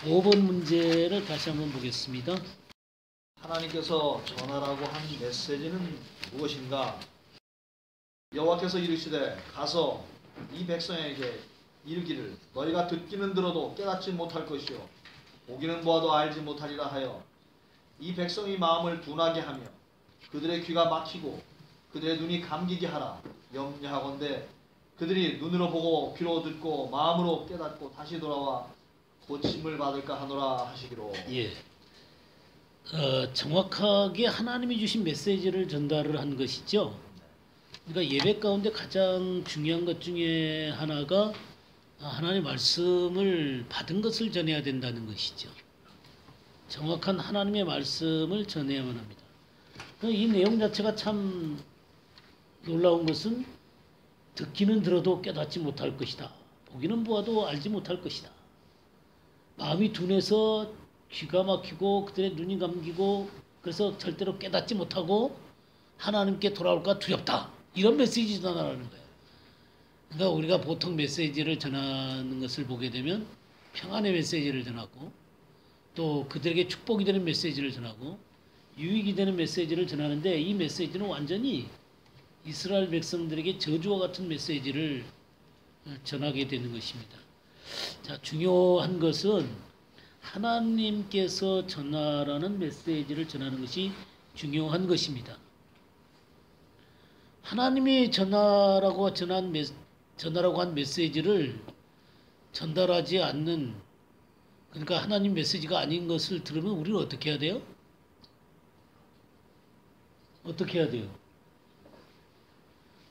5번 문제를 다시 한번 보겠습니다. 하나님께서 전하라고 한 메시지는 무엇인가? 여호와께서 이르시되 가서 이 백성에게 이르기를 너희가 듣기는 들어도 깨닫지 못할 것이요 보기는 보아도 알지 못하리라 하여 이 백성이 마음을 둔하게 하며 그들의 귀가 막히고 그들의 눈이 감기게 하라. 염려하건대 그들이 눈으로 보고 귀로 듣고 마음으로 깨닫고 다시 돌아와 고침을 받을까 하노라 하시기로. 예. 정확하게 하나님이 주신 메시지를 전달을 한 것이죠. 그러니까 예배 가운데 가장 중요한 것 중에 하나가 하나님의 말씀을 받은 것을 전해야 된다는 것이죠. 정확한 하나님의 말씀을 전해야만 합니다. 이 내용 자체가 참 놀라운 것은 듣기는 들어도 깨닫지 못할 것이다. 보기는 보아도 알지 못할 것이다. 마음이 둔해서 귀가 막히고 그들의 눈이 감기고 그래서 절대로 깨닫지 못하고 하나님께 돌아올까 두렵다. 이런 메시지 전하라는 거예요. 그러니까 우리가 보통 메시지를 전하는 것을 보게 되면 평안의 메시지를 전하고 또 그들에게 축복이 되는 메시지를 전하고 유익이 되는 메시지를 전하는데 이 메시지는 완전히 이스라엘 백성들에게 저주와 같은 메시지를 전하게 되는 것입니다. 자, 중요한 것은 하나님께서 전하라는 메시지를 전하는 것이 중요한 것입니다. 하나님이 전하라고 한 메시지를 전달하지 않는, 그러니까 하나님 메시지가 아닌 것을 들으면 우리는 어떻게 해야 돼요? 어떻게 해야 돼요?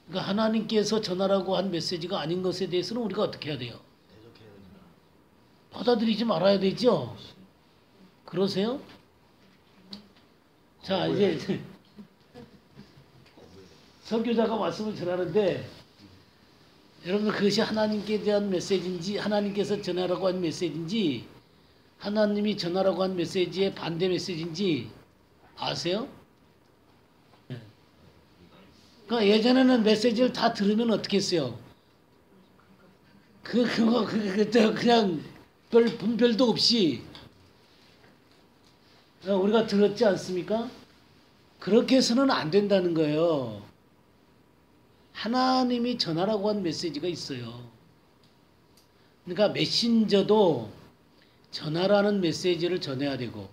그러니까 하나님께서 전하라고 한 메시지가 아닌 것에 대해서는 우리가 어떻게 해야 돼요? 받아들이지 말아야 되죠? 그러세요? 자, 이제 선교자가 말씀을 전하는데 여러분 그것이 하나님께 대한 메시지인지 하나님께서 전하라고 한 메시지인지 하나님이 전하라고 한 메시지의 반대 메시지인지 아세요? 그러니까 예전에는 메시지를 다 들으면 어떻게 했어요? 그냥 별 분별도 없이 우리가 들었지 않습니까? 그렇게 해서는 안 된다는 거예요. 하나님이 전하라고 한 메시지가 있어요. 그러니까 메신저도 전하라는 메시지를 전해야 되고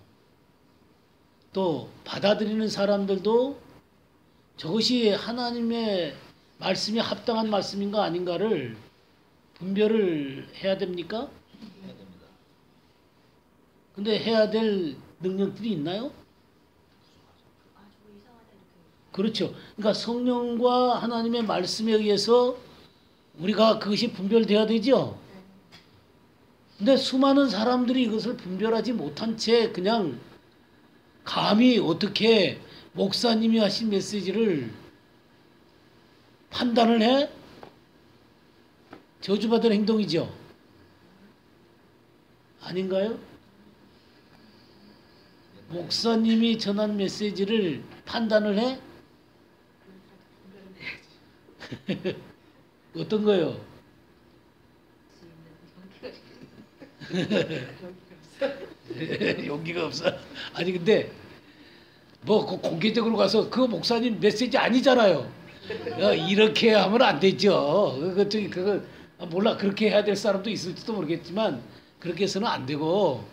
또 받아들이는 사람들도 저것이 하나님의 말씀이 합당한 말씀인가 아닌가를 분별을 해야 됩니까? 해야 됩니다. 근데 해야 될 능력들이 있나요? 그렇죠. 그러니까 성령과 하나님의 말씀에 의해서 우리가 그것이 분별돼야 되죠. 근데 수많은 사람들이 이것을 분별하지 못한 채 그냥 감히 어떻게 목사님이 하신 메시지를 판단을 해? 저주받은 행동이죠. 아닌가요? 목사님이 전한 메시지를 판단을 해? 어떤 거요? 용기가 없어. 아니 근데 뭐 공개적으로 가서 그 목사님 메시지 아니잖아요. 이렇게 하면 안 되죠. 그거 몰라 그렇게 해야 될 사람도 있을지도 모르겠지만 그렇게 해서는 안 되고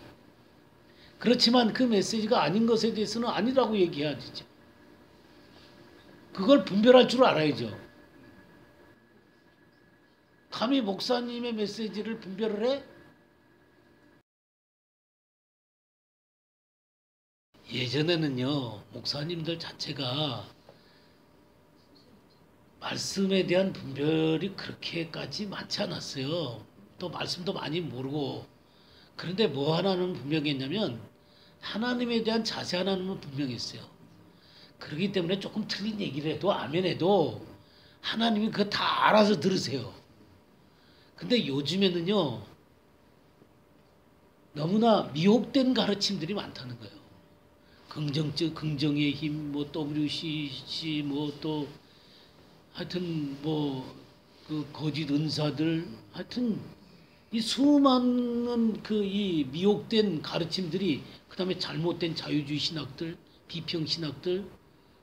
그렇지만 그 메시지가 아닌 것에 대해서는 아니라고 얘기해야 되죠. 그걸 분별할 줄 알아야죠. 감히 목사님의 메시지를 분별을 해? 예전에는요, 목사님들 자체가 말씀에 대한 분별이 그렇게까지 많지 않았어요. 또 말씀도 많이 모르고. 그런데 뭐 하나는 분명했냐면 하나님에 대한 자세 하나는 분명했어요. 그렇기 때문에 조금 틀린 얘기를 해도 아멘해도 하나님이 그거 다 알아서 들으세요. 근데 요즘에는요, 너무나 미혹된 가르침들이 많다는 거예요. 긍정의 힘, 뭐 WCC, 뭐 또 하여튼 뭐 그 거짓 은사들, 하여튼 이 수많은 그 이 미혹된 가르침들이 그다음에 잘못된 자유주의 신학들, 비평 신학들,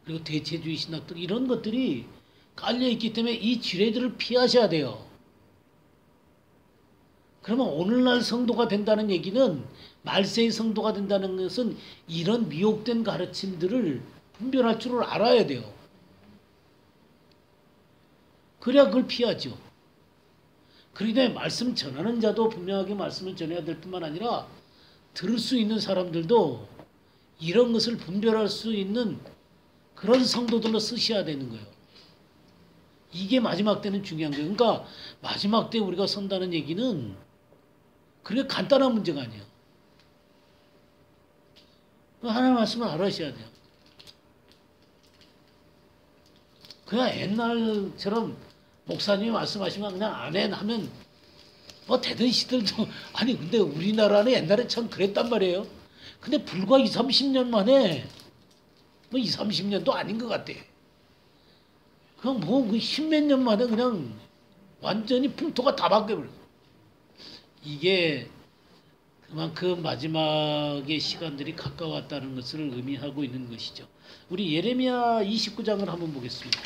그리고 대체주의 신학들 이런 것들이 깔려 있기 때문에 이 지뢰들을 피하셔야 돼요. 그러면 오늘날 성도가 된다는 얘기는 말세의 성도가 된다는 것은 이런 미혹된 가르침들을 분별할 줄을 알아야 돼요. 그래야 그걸 피하죠. 그렇기 때문에 말씀 전하는 자도 분명하게 말씀을 전해야 될 뿐만 아니라 들을 수 있는 사람들도 이런 것을 분별할 수 있는 그런 성도들로 쓰셔야 되는 거예요. 이게 마지막 때는 중요한 거예요. 그러니까 마지막 때 우리가 선다는 얘기는 그렇게 간단한 문제가 아니에요. 하나님 말씀을 알아셔야 돼요. 그냥 옛날처럼 목사님이 말씀하시면 그냥 아멘 하면 뭐 되던 시들도 아니 근데 우리나라는 옛날에 참 그랬단 말이에요. 근데 불과 20, 30년 만에 뭐 20, 30년도 아닌 것 같아. 그냥 뭐 십몇 년 만에 그냥 완전히 풍토가 다 바뀌어버렸어. 이게 그만큼 마지막의 시간들이 가까웠다는 것을 의미하고 있는 것이죠. 우리 예레미야 29장을 한번 보겠습니다.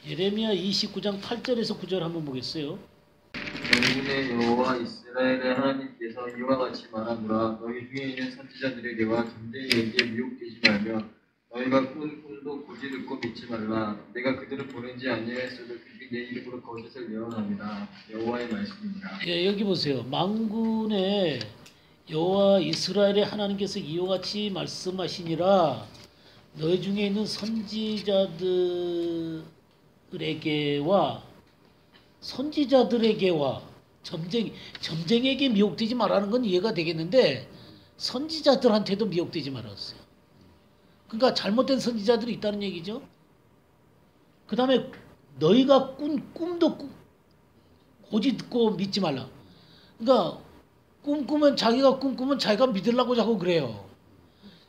예레미야 29장 8절에서 9절 한번 보겠어요. 만군의 여호와 이스라엘의 하나님께서 이와 같이 말하노라. 너희 중에 있는 선지자들에게와 점쟁이에게 미혹되지 말며 너희가 꾼 꿈도 고지 듣고 믿지 말라. 내가 그들을 보내지 아니하였어도 그들이 내 이름으로 거짓을 예언합니다. 여호와의 말씀입니다. 예, 여기 보세요. 만군의 여호와 이스라엘의 하나님께서 이와 같이 말씀하시니라. 너희 중에 있는 선지자들에게와 점쟁이에게 미혹되지 말라는 건 이해가 되겠는데 선지자들한테도 미혹되지 말았어요. 그러니까 잘못된 선지자들이 있다는 얘기죠. 그 다음에 너희가 꾼 꿈도 고지 듣고 믿지 말라. 그러니까 자기가 꿈꾸면 자기가 믿으려고 자꾸 그래요.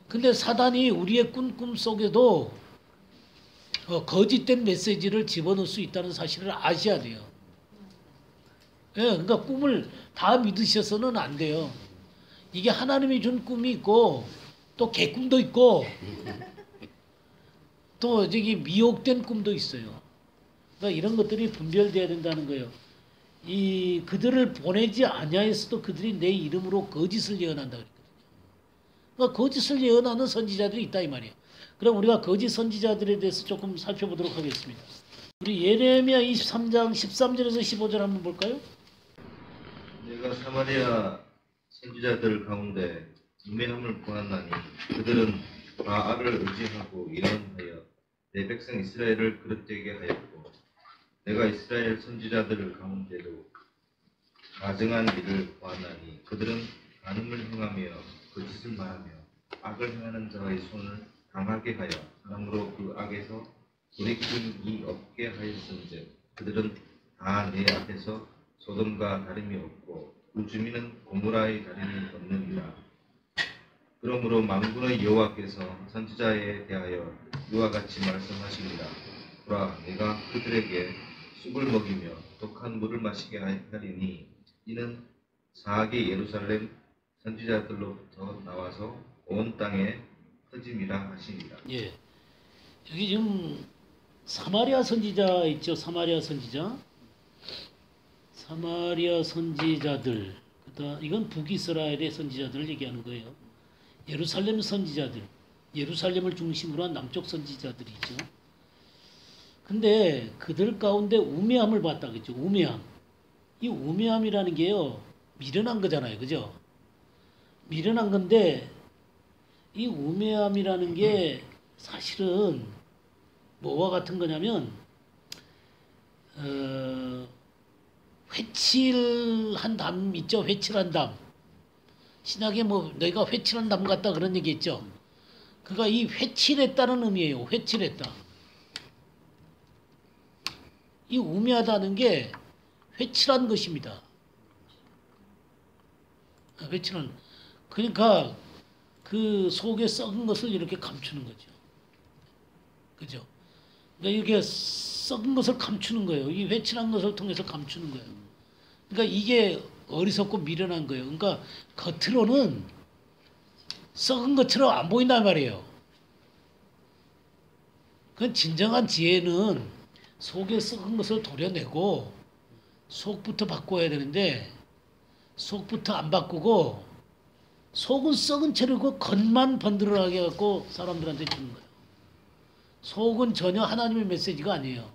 근데 사단이 우리의 꿈 속에도 거짓된 메시지를 집어넣을 수 있다는 사실을 아셔야 돼요. 예, 그러니까 꿈을 다 믿으셔서는 안 돼요. 이게 하나님이 준 꿈이 있고 또 개꿈도 있고 또 저기 미혹된 꿈도 있어요. 그러니까 이런 것들이 분별돼야 된다는 거예요. 그들을 보내지 아니하였어도 그들이 내 이름으로 거짓을 예언한다 그랬거든요. 그러니까 거짓을 예언하는 선지자들이 있다 이 말이에요. 그럼 우리가 거짓 선지자들에 대해서 조금 살펴보도록 하겠습니다. 우리 예레미야 23장 13절에서 15절 한번 볼까요? 내가 사마리아 선지자들 가운데 우매함을 보았나니 그들은 바알을 의지하고 이런하여 내 백성 이스라엘을 그릇되게 하였고 내가 이스라엘 선지자들 가운데도 가증한 일을 보았나니 그들은 간음을 행하며 거짓을 말하며 악을 행하는 자의 손을 강하게 하여 사람으로 그 악에서 돌이킴이 없게 하였은즉 그들은 다 내 앞에서 소돔과 다름이 없고 그 주민은 고무라의 다름이 없느니라. 그러므로 만군의 여호와께서 선지자에 대하여 이와 같이 말씀하시니라. 보라, 내가 그들에게 쑥을 먹이며 독한 물을 마시게 하리니 이는 사악의 예루살렘 선지자들로부터 나와서 온 땅에 터짐이라 하시니라. 예, 여기 지금 사마리아 선지자 있죠. 사마리아 선지자들. 이건 북이스라엘의 선지자들을 얘기하는 거예요. 예루살렘 선지자들, 예루살렘을 중심으로 한 남쪽 선지자들이죠. 근데 그들 가운데 우매함을 봤다 그랬죠. 우매함. 이 우매함이라는 게요, 미련한 거잖아요. 그죠? 미련한 건데 이 우매함이라는 게 사실은 뭐와 같은 거냐면 회칠한 담 있죠. 회칠한 담. 신학에 뭐 너희가 회칠한 담 같다 그런 얘기 있죠. 그러니까 이 회칠했다는 의미예요. 회칠했다. 이 우매하다는 게 회칠한 것입니다. 회칠한. 그러니까 그 속에 썩은 것을 이렇게 감추는 거죠. 그죠? 그러니까 이렇게 썩은 것을 감추는 거예요. 이 회칠한 것을 통해서 감추는 거예요. 그러니까 이게 어리석고 미련한 거예요. 그러니까 겉으로는 썩은 것처럼 안 보인단 말이에요. 그 진정한 지혜는 속에 썩은 것을 도려내고 속부터 바꿔야 되는데 속부터 안 바꾸고 속은 썩은 채로고 겉만 번들어가게 해갖고 사람들한테 주는 거예요. 속은 전혀 하나님의 메시지가 아니에요.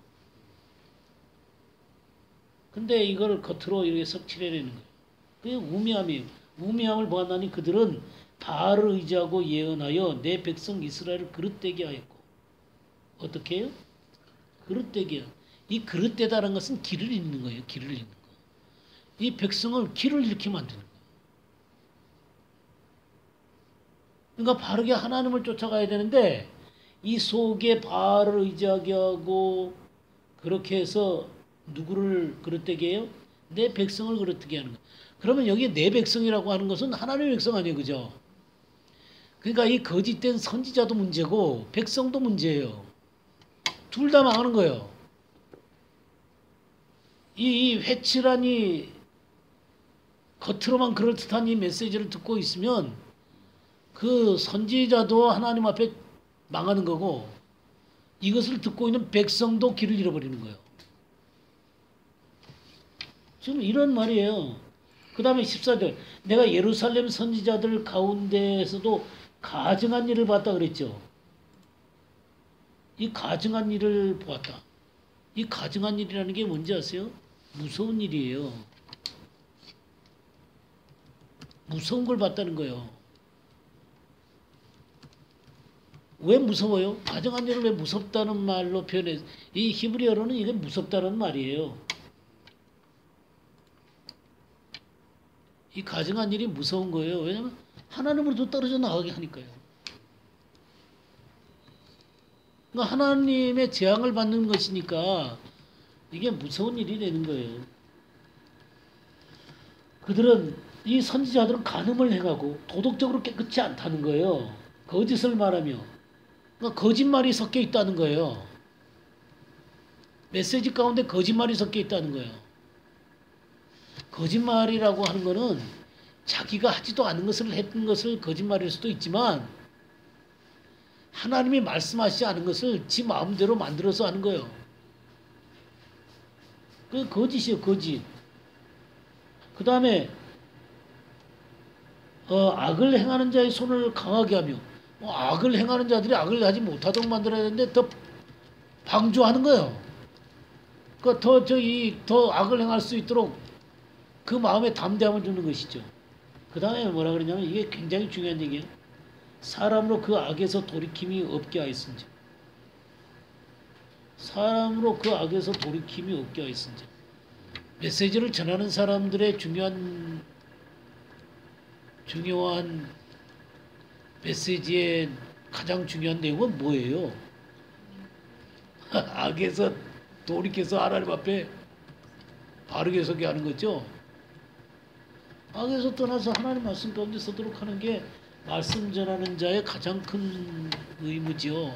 근데 이걸 겉으로 이렇게 섭취해내는 거예요. 그게 우미함이에요. 우미함을 보았나니 그들은 바알을 의지하고 예언하여 내 백성 이스라엘을 그릇되게 하였고. 어떻게 해요? 그릇되게. 이 그릇되다는 것은 길을 잇는 거예요. 길을 잇는 거. 이 백성을 길을 잃게 만드는 거예요. 그러니까 바르게 하나님을 쫓아가야 되는데 이 속에 바알을 의지하게 하고 그렇게 해서 누구를 그릇되게 해요? 내 백성을 그릇되게 하는 거예요. 그러면 여기 내 백성이라고 하는 것은 하나님의 백성 아니에요. 그죠? 그러니까 이 거짓된 선지자도 문제고 백성도 문제예요. 둘 다 망하는 거예요. 이 회칠한 이 겉으로만 그럴듯한 이 메시지를 듣고 있으면 그 선지자도 하나님 앞에 망하는 거고 이것을 듣고 있는 백성도 길을 잃어버리는 거예요. 지금 이런 말이에요. 그 다음에 14절 내가 예루살렘 선지자들 가운데에서도 가증한 일을 봤다 그랬죠. 이 가증한 일을 보았다. 이 가증한 일이라는 게 뭔지 아세요? 무서운 일이에요. 무서운 걸 봤다는 거예요. 왜 무서워요? 가증한 일을 왜 무섭다는 말로 표현해? 이 히브리어로는 이게 무섭다는 말이에요. 이 가증한 일이 무서운 거예요. 왜냐하면 하나님으로부터 떨어져 나가게 하니까요. 그러니까 하나님의 재앙을 받는 것이니까 이게 무서운 일이 되는 거예요. 그들은 이 선지자들은 간음을 행하고 도덕적으로 깨끗이 않다는 거예요. 거짓을 말하며 그러니까 거짓말이 섞여 있다는 거예요. 메시지 가운데 거짓말이 섞여 있다는 거예요. 거짓말이라고 하는 거는 자기가 하지도 않은 것을 했던 것을 거짓말일 수도 있지만 하나님이 말씀하시지 않은 것을 지 마음대로 만들어서 하는 거예요. 그 거짓이에요. 거짓. 그 다음에 악을 행하는 자의 손을 강하게 하며 악을 행하는 자들이 악을 하지 못하도록 만들어야 되는데 더 방조하는 거예요. 더 악을 행할 수 있도록 그 마음에 담대함을 주는 것이죠. 그 다음에 뭐라 그러냐면 이게 굉장히 중요한 얘기예요. 사람으로 그 악에서 돌이킴이 없게 하였은지. 사람으로 그 악에서 돌이킴이 없게 하였은지. 메시지를 전하는 사람들의 중요한 메시지의 가장 중요한 내용은 뭐예요? 악에서 돌이켜서 하나님 앞에 바르게 서게 하는 거죠. 악에서 떠나서 하나님 말씀 가운데 서도록 하는 게 말씀 전하는 자의 가장 큰 의무지요.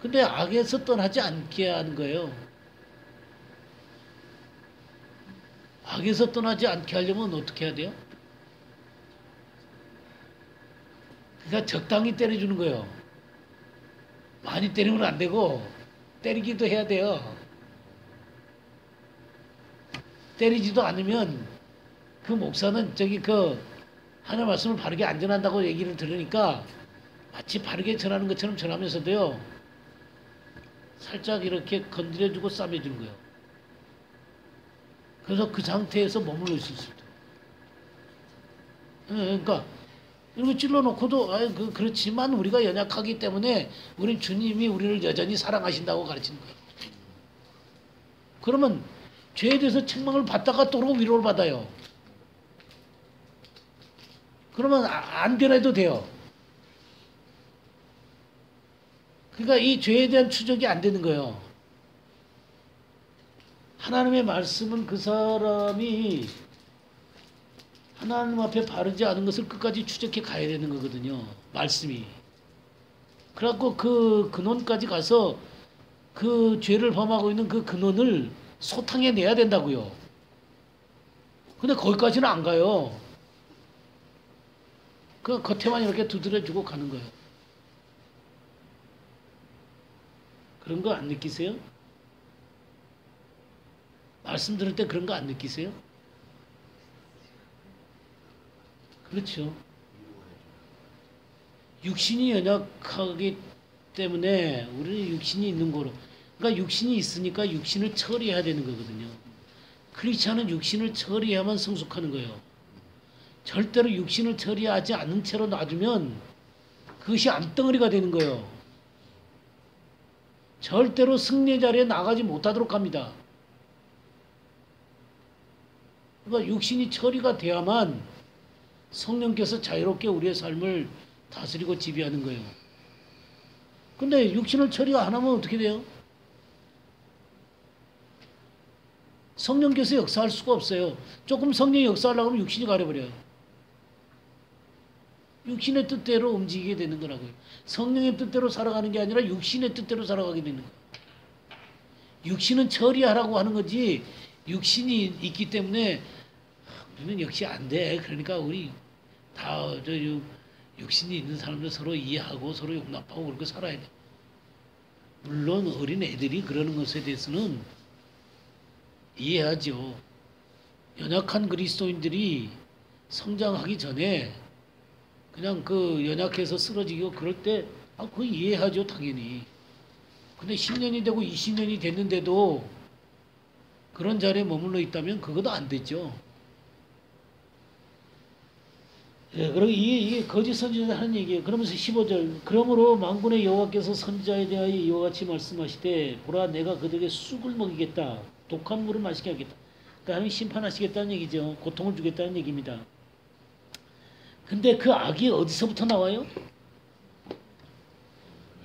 근데 악에서 떠나지 않게 하는 거예요. 악에서 떠나지 않게 하려면 어떻게 해야 돼요? 그러니까 적당히 때려주는 거예요. 많이 때리면 안 되고 때리기도 해야 돼요. 때리지도 않으면 그 목사는 하나님 말씀을 바르게 안 전한다고 얘기를 들으니까 마치 바르게 전하는 것처럼 전하면서도요. 살짝 이렇게 건드려주고 싸매주는 거예요. 그래서 그 상태에서 머물러 있을 수 있다. 그러니까 이렇게 찔러놓고도 그렇지만 우리가 연약하기 때문에 우린 주님이 우리를 여전히 사랑하신다고 가르치는 거예요. 그러면 죄에 대해서 책망을 받다가 또 위로를 받아요. 그러면 안 변해도 돼요. 그러니까 이 죄에 대한 추적이 안 되는 거예요. 하나님의 말씀은 그 사람이 하나님 앞에 바르지 않은 것을 끝까지 추적해 가야 되는 거거든요. 말씀이. 그래갖고 그 근원까지 가서 그 죄를 범하고 있는 그 근원을 소탕해 내야 된다고요. 근데 거기까지는 안 가요. 그 겉에만 이렇게 두드려주고 가는 거예요. 그런 거 안 느끼세요? 말씀 들을 때 그런 거 안 느끼세요? 그렇죠. 육신이 연약하기 때문에 우리는 육신이 있는 거로. 그러니까 육신이 있으니까 육신을 처리해야 되는 거거든요. 크리스찬은 육신을 처리해야만 성숙하는 거예요. 절대로 육신을 처리하지 않은 채로 놔두면 그것이 암덩어리가 되는 거예요. 절대로 승리의 자리에 나가지 못하도록 합니다. 그러니까 육신이 처리가 돼야만 성령께서 자유롭게 우리의 삶을 다스리고 지배하는 거예요. 근데 육신을 처리가 안 하면 어떻게 돼요? 성령께서 역사할 수가 없어요. 조금 성령이 역사하려고 하면 육신이 가려버려요. 육신의 뜻대로 움직이게 되는 거라고요. 성령의 뜻대로 살아가는 게 아니라 육신의 뜻대로 살아가게 되는 거예요. 육신은 처리하라고 하는 거지 육신이 있기 때문에 우리는 역시 안 돼. 그러니까 우리 다 육신이 있는 사람들 서로 이해하고 서로 용납하고 그렇게 살아야 돼. 물론 어린 애들이 그러는 것에 대해서는 이해하죠. 연약한 그리스도인들이 성장하기 전에 그냥 그 연약해서 쓰러지고 그럴 때 그거 이해하죠, 당연히. 근데 10년이 되고 20년이 됐는데도 그런 자리에 머물러 있다면 그것도 안 되죠. 예, 그리고 이게 거짓 선지자들 하는 얘기예요. 그러면서 15절 그러므로 만군의 여호와께서 선지자에 대하여 이와 같이 말씀하시되 보라 내가 그들에게 쑥을 먹이겠다. 독한 물을 마시게 하겠다. 그러니까 하나님 심판하시겠다는 얘기죠. 고통을 주겠다는 얘기입니다. 근데 그 악이 어디서부터 나와요?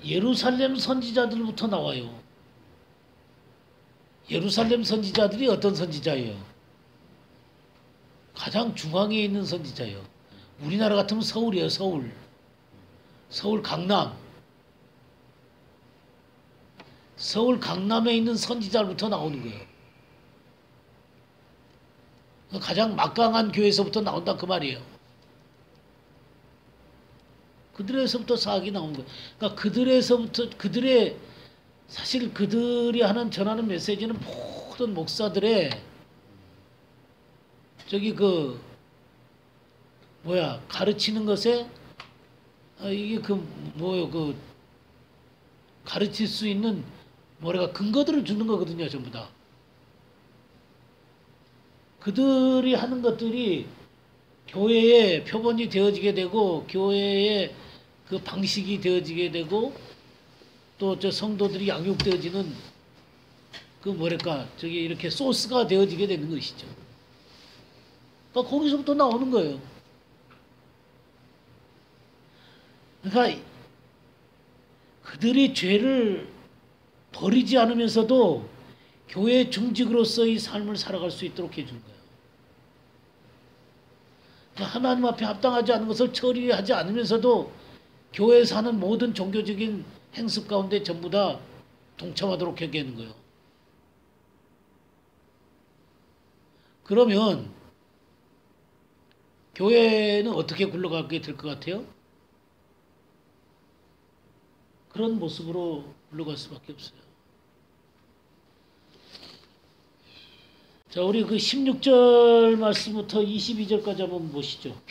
예루살렘 선지자들부터 나와요. 예루살렘 선지자들이 어떤 선지자예요? 가장 중앙에 있는 선지자예요. 우리나라 같으면 서울이에요. 서울 강남. 서울 강남에 있는 선지자부터 나오는 거예요. 가장 막강한 교회에서부터 나온다 그 말이에요. 그들에서부터 사악이 나온 거예요. 그러니까 사실 그들이 전하는 메시지는 모든 목사들의 가르치는 것에 이게 가르칠 수 있는 근거들을 주는 거거든요, 전부 다. 그들이 하는 것들이 교회의 표본이 되어지게 되고 교회의 그 방식이 되어지게 되고 또 저 성도들이 양육되어지는 이렇게 소스가 되어지게 되는 것이죠. 그러니까 거기서부터 나오는 거예요. 그러니까 그들이 죄를 버리지 않으면서도 교회 중직으로서의 삶을 살아갈 수 있도록 해준 거예요. 그러니까 하나님 앞에 합당하지 않은 것을 처리하지 않으면서도 교회에서 하는 모든 종교적인 행습 가운데 전부 다 동참하도록 하게 하는 거예요. 그러면 교회는 어떻게 굴러가게 될 것 같아요? 그런 모습으로 굴러갈 수밖에 없어요. 자, 우리 그 16절 말씀부터 22절까지 한번 보시죠.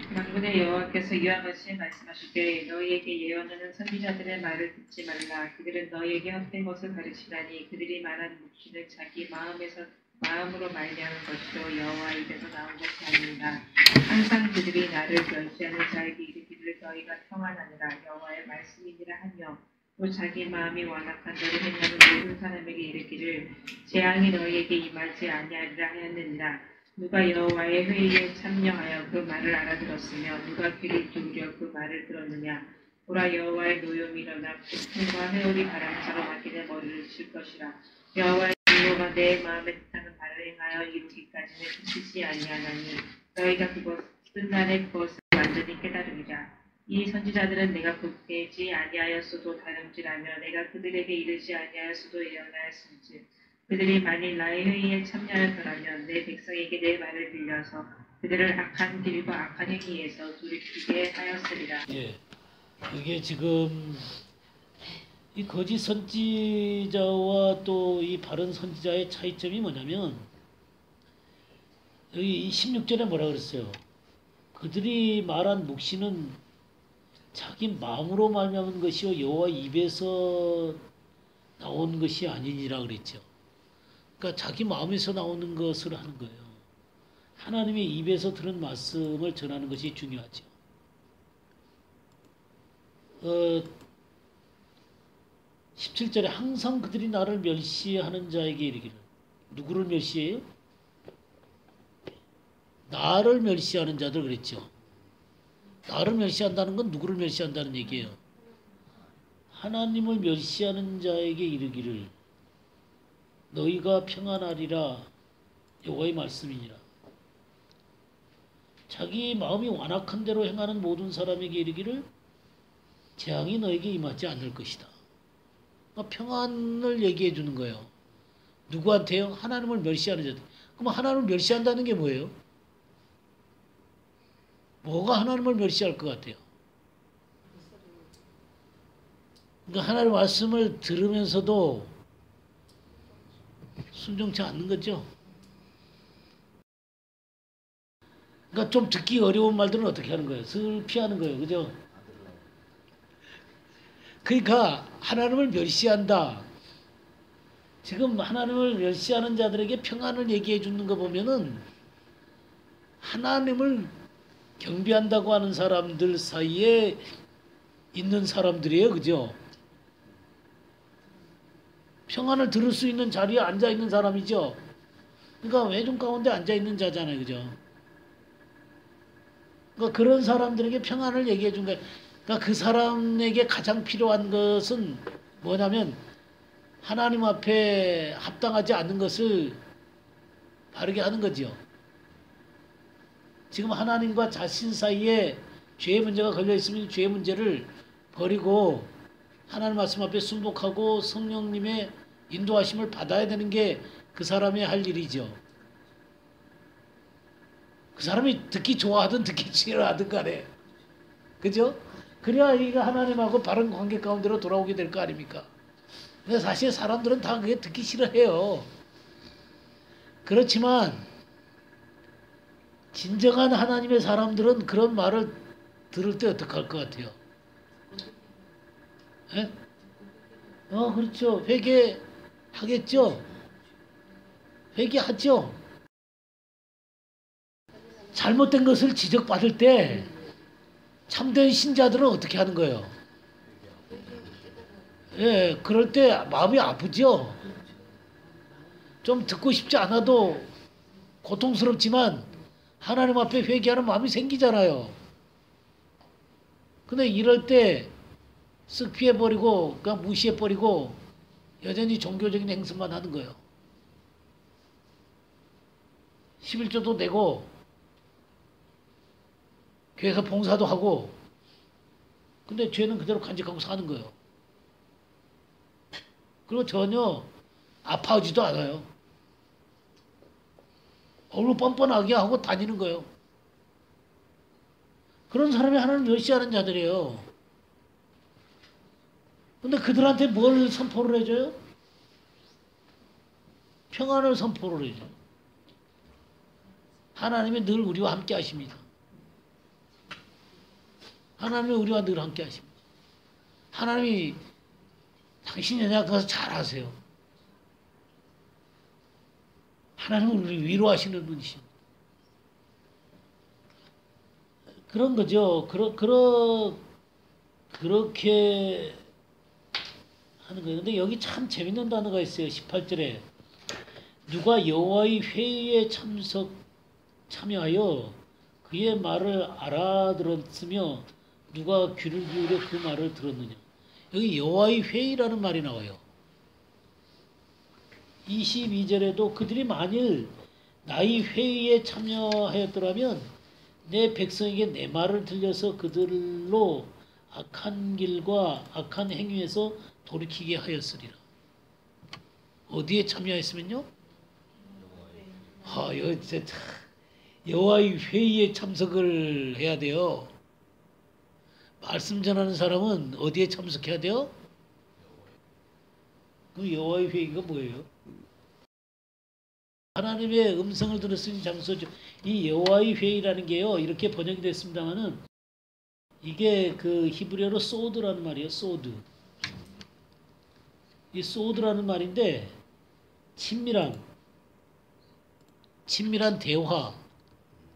만군의 여호와께서 이와 같이 말씀하시되 너희에게 예언하는 선지자들의 말을 듣지 말라. 그들은 너희에게 헛된 것을 가르치다니 그들이 말하는 묵시는 자기 마음으로 말미암은 것이요 여호와 입에서 나온 것이 아니니라. 항상 그들이 나를 멸시하는 자에게 이르기를 너희가 평안하니라 여호와의 말씀이니라 하며 또 자기 마음이 완악한 대로 행하는 모든 사람에게 이르기를 재앙이 너희에게 임하지 아니하리라 하였느니라. 누가 여호와의 회의에 참여하여 그 말을 알아들었으며 누가 귀를 기울여 그 말을 들었느냐. 보라 여호와의 노염이 일어나 폭풍과 회오리 바람처럼 악인의 머리를 칠 것이라. 여호와의 진노가 내 마음에 뜻하는 바를 행하여 이루기까지는 그치지 아니하나니 너희가 끝날에 그것을 완전히 깨달으리라. 이 선지자들은 내가 보내지 아니하였어도 다름질하며 내가 그들에게 이르지 아니하였어도 예언하였은즉 그들이 만일 나의 회의에 참여할 거라면 내 백성에게 내 말을 들려서 그들을 악한 길과 악한 행위에서 돌이키게 하였으리라. 예, 이게 지금 이 거짓 선지자와 또 이 바른 선지자의 차이점이 뭐냐면 여기 16절에 뭐라 그랬어요? 그들이 말한 묵시는 자기 마음으로 말미암은 것이요 여호와 입에서 나온 것이 아니니라 그랬죠. 그러니까 자기 마음에서 나오는 것을 하는 거예요. 하나님의 입에서 들은 말씀을 전하는 것이 중요하죠. 17절에 항상 그들이 나를 멸시하는 자에게 이르기를. 누구를 멸시해요? 나를 멸시하는 자들 그랬죠. 나를 멸시한다는 건 누구를 멸시한다는 얘기예요. 하나님을 멸시하는 자에게 이르기를 너희가 평안하리라 여호와의 말씀이니라. 자기 마음이 완악한 대로 행하는 모든 사람에게 이르기를 재앙이 너에게 임하지 않을 것이다. 평안을 얘기해 주는 거예요. 누구한테요? 하나님을 멸시하는 자들. 그럼 하나님을 멸시한다는 게 뭐예요? 뭐가 하나님을 멸시할 것 같아요? 그러니까 하나님의 말씀을 들으면서도 순종치 않는 거죠. 그러니까 좀 듣기 어려운 말들은 어떻게 하는 거예요? 슬 피하는 거예요. 그죠? 그러니까 하나님을 멸시한다. 지금 하나님을 멸시하는 자들에게 평안을 얘기해 주는 거 보면은 하나님을 경배한다고 하는 사람들 사이에 있는 사람들이에요. 그죠? 평안을 들을 수 있는 자리에 앉아 있는 사람이죠. 그러니까 외중 가운데 앉아 있는 자잖아요. 그죠? 그러니까 그런 사람들에게 평안을 얘기해 준 거예요. 그러니까 그 사람에게 가장 필요한 것은 뭐냐면 하나님 앞에 합당하지 않는 것을 바르게 하는 거죠. 지금 하나님과 자신 사이에 죄의 문제가 걸려 있으면 죄의 문제를 버리고 하나님 말씀 앞에 순복하고 성령님의 인도하심을 받아야 되는 게 그 사람이 할 일이죠. 그 사람이 듣기 좋아하든 듣기 싫어하든 간에. 그죠? 그래야 이가 하나님하고 바른 관계 가운데로 돌아오게 될 거 아닙니까? 근데 사실 사람들은 다 그게 듣기 싫어해요. 그렇지만 진정한 하나님의 사람들은 그런 말을 들을 때 어떡할 것 같아요? 예? 그렇죠. 회개하겠죠. 회개하죠. 잘못된 것을 지적받을 때 참된 신자들은 어떻게 하는 거예요? 예, 그럴 때 마음이 아프죠. 좀 듣고 싶지 않아도 고통스럽지만 하나님 앞에 회개하는 마음이 생기잖아요. 근데 이럴 때 쓱 피해버리고 그냥 무시해버리고 여전히 종교적인 행사만 하는 거예요. 11조도 내고 교회에서 봉사도 하고 근데 죄는 그대로 간직하고 사는 거예요. 그리고 전혀 아파하지도 않아요. 얼굴 뻔뻔하게 하고 다니는 거예요. 그런 사람이 하나님 멸시하는 자들이에요. 근데 그들한테 뭘 선포를 해줘요? 평안을 선포를 해줘요. 하나님이 늘 우리와 함께 하십니다. 하나님이 우리와 늘 함께 하십니다. 하나님이 당신이 연약해서 잘 아세요. 하나님은 우리를 위로하시는 분이십니다. 그런 거죠. 그렇게 하는 거예요. 근데 여기 참 재밌는 단어가 있어요. 18절에 누가 여호와의 회의에 참여하여 그의 말을 알아들었으며 누가 귀를 기울여 그 말을 들었느냐. 여기 여호와의 회의라는 말이 나와요. 22절에도 그들이 만일 나의 회의에 참여하였더라면 내 백성에게 내 말을 들려서 그들로 악한 길과 악한 행위에서 돌이키게 하였으리라. 어디에 참여했으면요? 이거 진짜 여호와의 회의에 참석을 해야 돼요. 말씀 전하는 사람은 어디에 참석해야 돼요? 그럼 여호와의 회의가 뭐예요? 하나님의 음성을 들을 수 있는 장소죠. 이 여호와의 회의라는 게요, 이렇게 번역이 됐습니다만은 이게 그 히브리어로 소드라는 말이에요. 소드. 이 소드라는 말인데 친밀한 대화,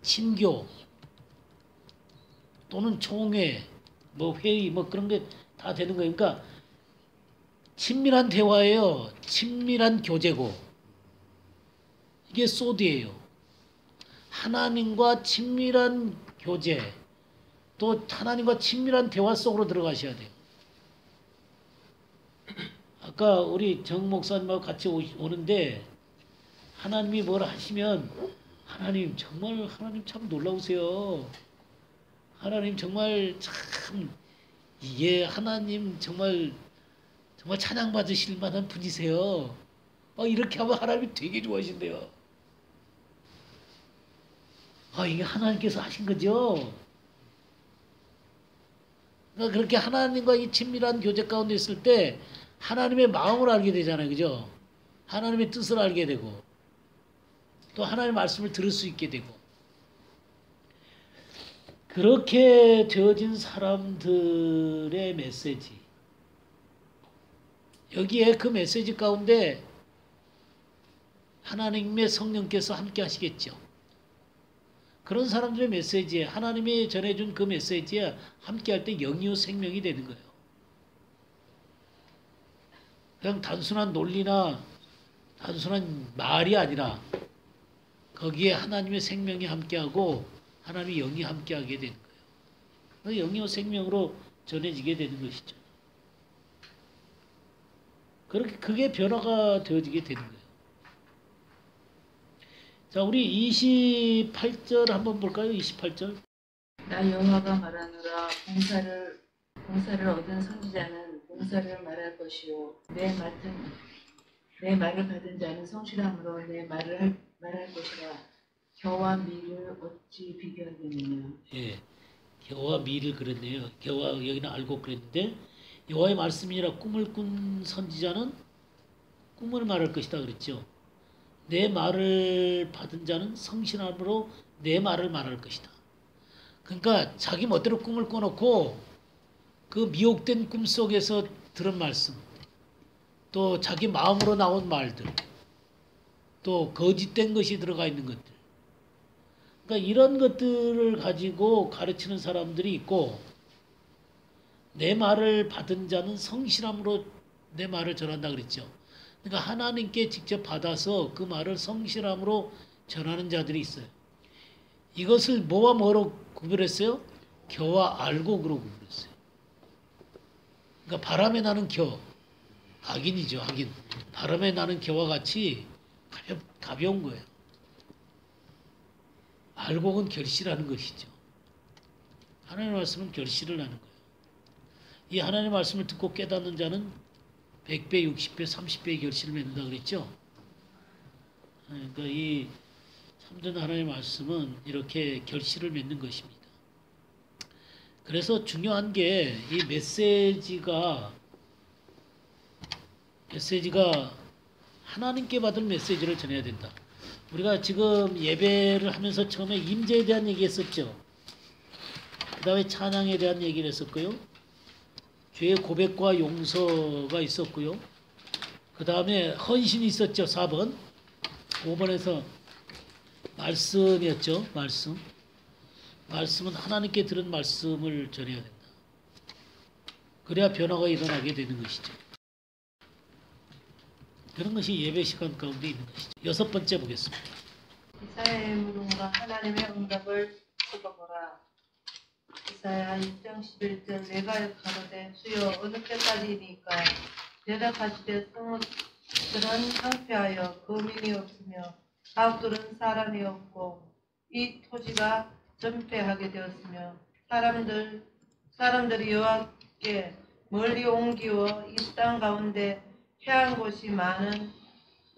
친교 또는 총회, 뭐 회의, 뭐 그런 게 다 되는 거예요. 그러니까 친밀한 대화예요. 친밀한 교제고 이게 소드예요. 하나님과 친밀한 교제, 또 하나님과 친밀한 대화 속으로 들어가셔야 돼요. 아까 우리 정 목사님하고 같이 오는데 하나님이 뭘 하시면 하나님 참 놀라우세요. 하나님 정말 참 이게 하나님 정말 찬양 받으실 만한 분이세요. 이렇게 하면 하나님이 되게 좋아하신대요. 이게 하나님께서 하신 거죠. 그러니까 그렇게 하나님과 이 친밀한 교제 가운데 있을 때 하나님의 마음을 알게 되잖아요. 그죠? 하나님의 뜻을 알게 되고 또 하나님의 말씀을 들을 수 있게 되고 그렇게 되어진 사람들의 메시지, 여기에 그 메시지 가운데 하나님의 성령께서 함께 하시겠죠. 그런 사람들의 메시지에, 하나님이 전해준 그 메시지에 함께 할 때 영이요 생명이 되는 거예요. 그냥 단순한 논리나 단순한 말이 아니라 거기에 하나님의 생명이 함께하고 하나님의 영이 함께하게 되는 거예요. 영이요 생명으로 전해지게 되는 것이죠. 그렇게 그게 변화가 되어지게 되는 거예요. 자, 우리 28절 한번 볼까요? 28절. 나 여호와가 말하노라. 봉사를 얻은 선지자는 봉사를 말할 것이요 내 말을 받은 자는 성실함으로 내 말을 말할 것이라. 겨와 밀을 어찌 비교하겠느냐. 예, 겨와 밀을 그랬네요. 겨와 여기는 알고 그랬는데 여호와의 말씀이라 꿈을 꾼 선지자는 꿈을 말할 것이다 그랬죠. 내 말을 받은 자는 성실함으로 내 말을 말할 것이다. 그러니까 자기 멋대로 꿈을 꿔놓고 그 미혹된 꿈 속에서 들은 말씀, 또 자기 마음으로 나온 말들, 또 거짓된 것이 들어가 있는 것들, 그러니까 이런 것들을 가지고 가르치는 사람들이 있고, 내 말을 받은 자는 성실함으로 내 말을 전한다 그랬죠. 그러니까 하나님께 직접 받아서 그 말을 성실함으로 전하는 자들이 있어요. 이것을 뭐와 뭐로 구별했어요? 겨와 알곡으로 구별했어요. 그러니까 바람에 나는 겨, 악인이죠, 악인. 바람에 나는 겨와 같이 가벼운 거예요. 알곡은 결실하는 것이죠. 하나님의 말씀은 결실을 하는 거예요. 이 하나님의 말씀을 듣고 깨닫는 자는 100배, 60배, 30배의 결실을 맺는다 그랬죠. 그러니까 이 참된 하나님의 말씀은 이렇게 결실을 맺는 것입니다. 그래서 중요한 게 이 메시지가 하나님께 받은 메시지를 전해야 된다. 우리가 지금 예배를 하면서 처음에 임재에 대한 얘기했었죠. 그 다음에 찬양에 대한 얘기를 했었고요. 죄의 고백과 용서가 있었고요. 그 다음에 헌신이 있었죠. 4번. 5번에서 말씀이었죠. 말씀은 하나님께 들은 말씀을 전해야 된다. 그래야 변화가 일어나게 되는 것이죠. 그런 것이 예배 시간 가운데 있는 것이죠. 6번째 보겠습니다. 이사야의 물음으로 하나님의 응답을 들어보라. 이사야 6장 11절. 내가 가로되 주여 어느 때까지이니까 대답하시되 성읍들은 황폐하여 거민이 없으며 가옥들은 사람이 없고 이 토지가 전폐하게 되었으며 사람들이 여호와께 멀리 옮기어 이 땅 가운데 해한 곳이 많은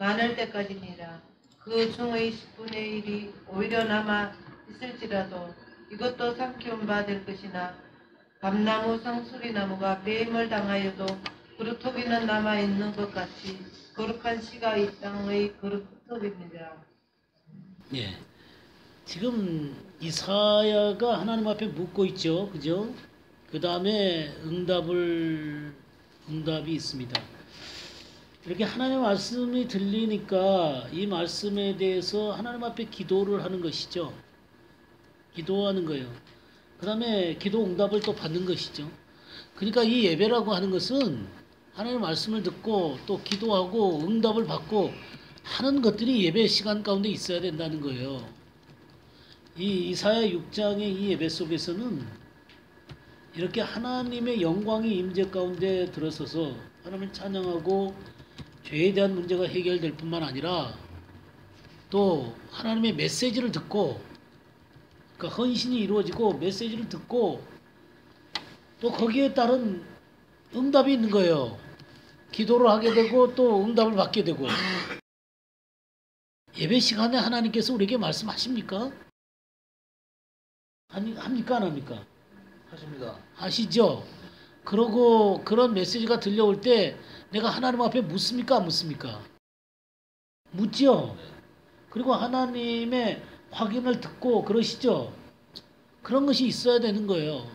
많을 때까지니라. 그 중의 10분의 1이 오히려 남아 있을지라도 이것도 삼키운 바 될 것이나 감나무 상수리나무가 배임을 당하여도 그루터기는 남아있는 것 같이 거룩한 씨가 이 땅의 그루터기입니다. 예. 지금 이사야가 하나님 앞에 묻고 있죠. 그죠? 그 다음에 응답이 있습니다. 이렇게 하나님의 말씀이 들리니까 이 말씀에 대해서 하나님 앞에 기도를 하는 것이죠. 기도하는 거예요. 그 다음에 기도 응답을 또 받는 것이죠. 그러니까 이 예배라고 하는 것은 하나님의 말씀을 듣고 또 기도하고 응답을 받고 하는 것들이 예배 시간 가운데 있어야 된다는 거예요. 이 이사야 6장의 이 예배 속에서는 이렇게 하나님의 영광이 임재 가운데 들어서서 하나님을 찬양하고 죄에 대한 문제가 해결될 뿐만 아니라 또 하나님의 메시지를 듣고, 그러니까 헌신이 이루어지고 메시지를 듣고 또 거기에 따른 응답이 있는 거예요. 기도를 하게 되고 또 응답을 받게 되고. 예배 시간에 하나님께서 우리에게 말씀하십니까? 합니까 안 합니까? 하십니다. 하시죠. 그러고 그런 메시지가 들려올 때 내가 하나님 앞에 묻습니까 안 묻습니까? 묻죠. 그리고 하나님의 확인을 듣고 그러시죠. 그런 것이 있어야 되는 거예요.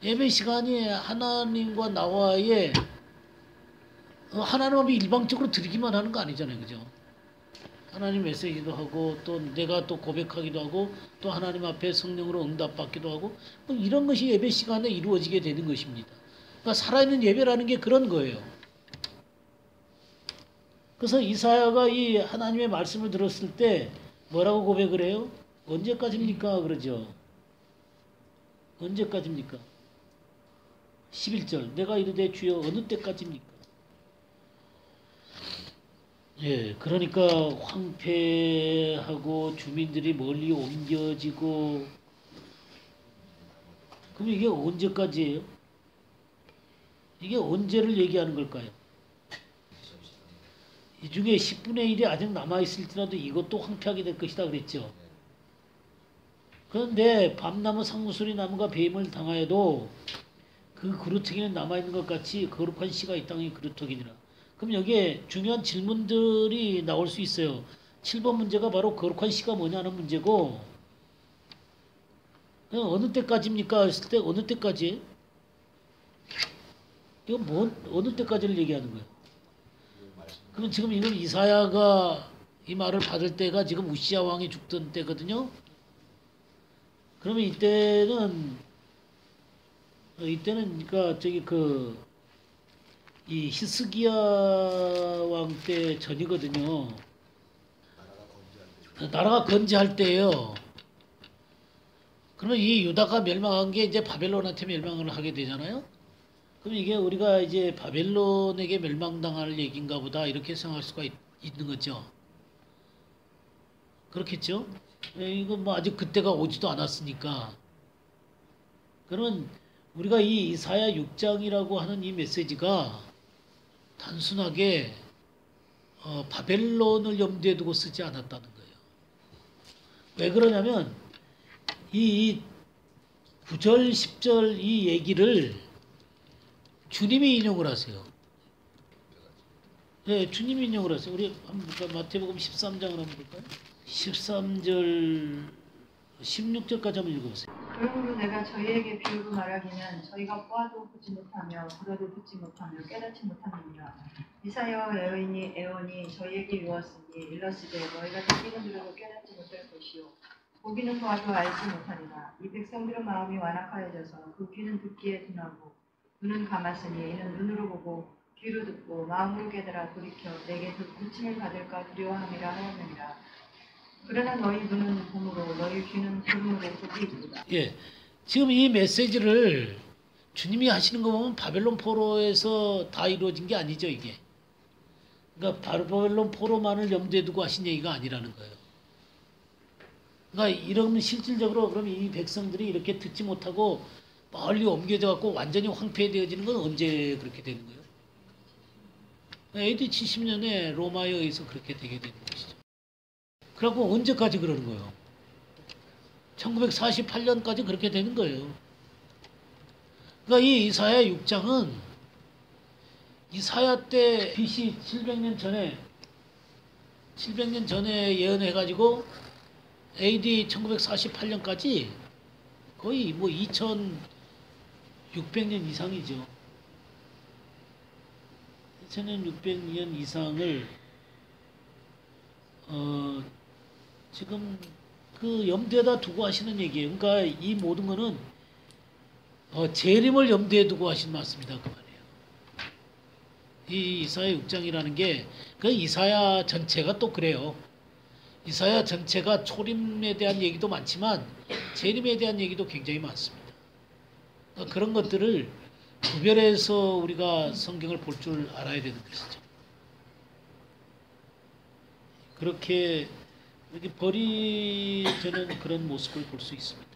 예배 시간이 하나님과 나와의 하나님 앞에 일방적으로 드리기만 하는 거 아니잖아요. 그죠? 하나님 메시지도 하고 또 내가 또 고백하기도 하고 또 하나님 앞에 성령으로 응답받기도 하고 뭐 이런 것이 예배 시간에 이루어지게 되는 것입니다. 그러니까 살아있는 예배라는 게 그런 거예요. 그래서 이사야가 이 하나님의 말씀을 들었을 때 뭐라고 고백을 해요? 언제까지입니까? 그러죠. 언제까지입니까? 11절 내가 이르되 주여 어느 때까지입니까? 예, 그러니까 황폐하고 주민들이 멀리 옮겨지고 그럼 이게 언제까지예요? 이게 언제를 얘기하는 걸까요? 이 중에 10분의 1이 아직 남아있을지라도 이것도 황폐하게 될 것이다 그랬죠. 그런데 밤나무 상무수리 나무가 배임을 당하여도 그 그루터기는 남아있는 것 같이 거룩한 씨가 이 땅의 그루터기니라. 그럼 여기에 중요한 질문들이 나올 수 있어요. 7번 문제가 바로 거룩한 씨가 뭐냐는 문제고 어느 때까지입니까? 했을 때 어느 때까지? 이거 어느 때까지를 얘기하는 거예요? 그럼 지금 이건 이사야가 이 말을 받을 때가 지금 우시야 왕이 죽던 때거든요. 그러면 이때는 그러니까 이 히스기야 왕 때 전이거든요. 나라가 건재할 때예요. 그러면 이 유다가 멸망한 게 이제 바벨론한테 멸망을 하게 되잖아요. 그럼 이게 우리가 이제 바벨론에게 멸망당할 얘기인가 보다 이렇게 생각할 수가 있는 거죠. 그렇겠죠? 이거 뭐 아직 그때가 오지도 않았으니까. 그러면 우리가 이 이사야 6장이라고 하는 이 메시지가 단순하게 바벨론을 염두에 두고 쓰지 않았다는 거예요. 왜 그러냐면 이 9절 10절 이 얘기를 주님이 인용을 하세요. 네, 주님이 인용을 하세요. 우리 한번 볼까요? 마태복음 13장을 한번 볼까요? 13절 16절까지 한번 읽어보세요. 그러므로 내가 저희에게 비유로 말하기는 저희가 보아도 보지 못하며 들어도 듣지 못하며 깨닫지 못함이니라. 이사야와 예언이 저희에게 이루었으니 일러스되 너희가 듣기는 들어도 깨닫지 못할 것이요 보기는 보아도 알지 못하리라. 이 백성들의 마음이 완악하여져서 그 귀는 듣기에 둔하고 눈은 감았으니 이는 눈으로 보고 귀로 듣고 마음으로 깨달아 돌이켜 내게 고침을 받을까 두려워함이라 하였느니라. 그러나 너희 눈은 봄으로 너희 귀는 들음으로 듣기이다. 예, 지금 이 메시지를 주님이 하시는 거 보면 바벨론 포로에서 다 이루어진 게 아니죠 이게. 그러니까 바벨론 포로만을 염두에 두고 하신 얘기가 아니라는 거예요. 그러니까 이러면 실질적으로 그럼 이 백성들이 이렇게 듣지 못하고 멀리 옮겨져 갖고 완전히 황폐되어지는 건 언제 그렇게 되는 거예요? AD 70년에 로마에 의해서 그렇게 되게 되는 것이죠. 그래갖고 언제까지 그러는 거예요? 1948년까지 그렇게 되는 거예요. 그러니까 이 이사야 6장은 이사야 때 BC 700년 전에 예언해가지고 AD 1948년까지 거의 뭐 2600년 이상이죠. 2600년 이상을 지금 그 염두에다 두고 하시는 얘기예요. 그러니까 이 모든 거는 재림을 염두에 두고 하신 말씀이다 그 말이에요. 이 이사야 6장이라는 게 그 이사야 전체가 또 그래요. 이사야 전체가 초림에 대한 얘기도 많지만 재림에 대한 얘기도 굉장히 많습니다. 그러니까 그런 것들을 구별해서 우리가 성경을 볼 줄 알아야 되는 것이죠. 그렇게 이렇게 버리되는 그런 모습을 볼 수 있습니다.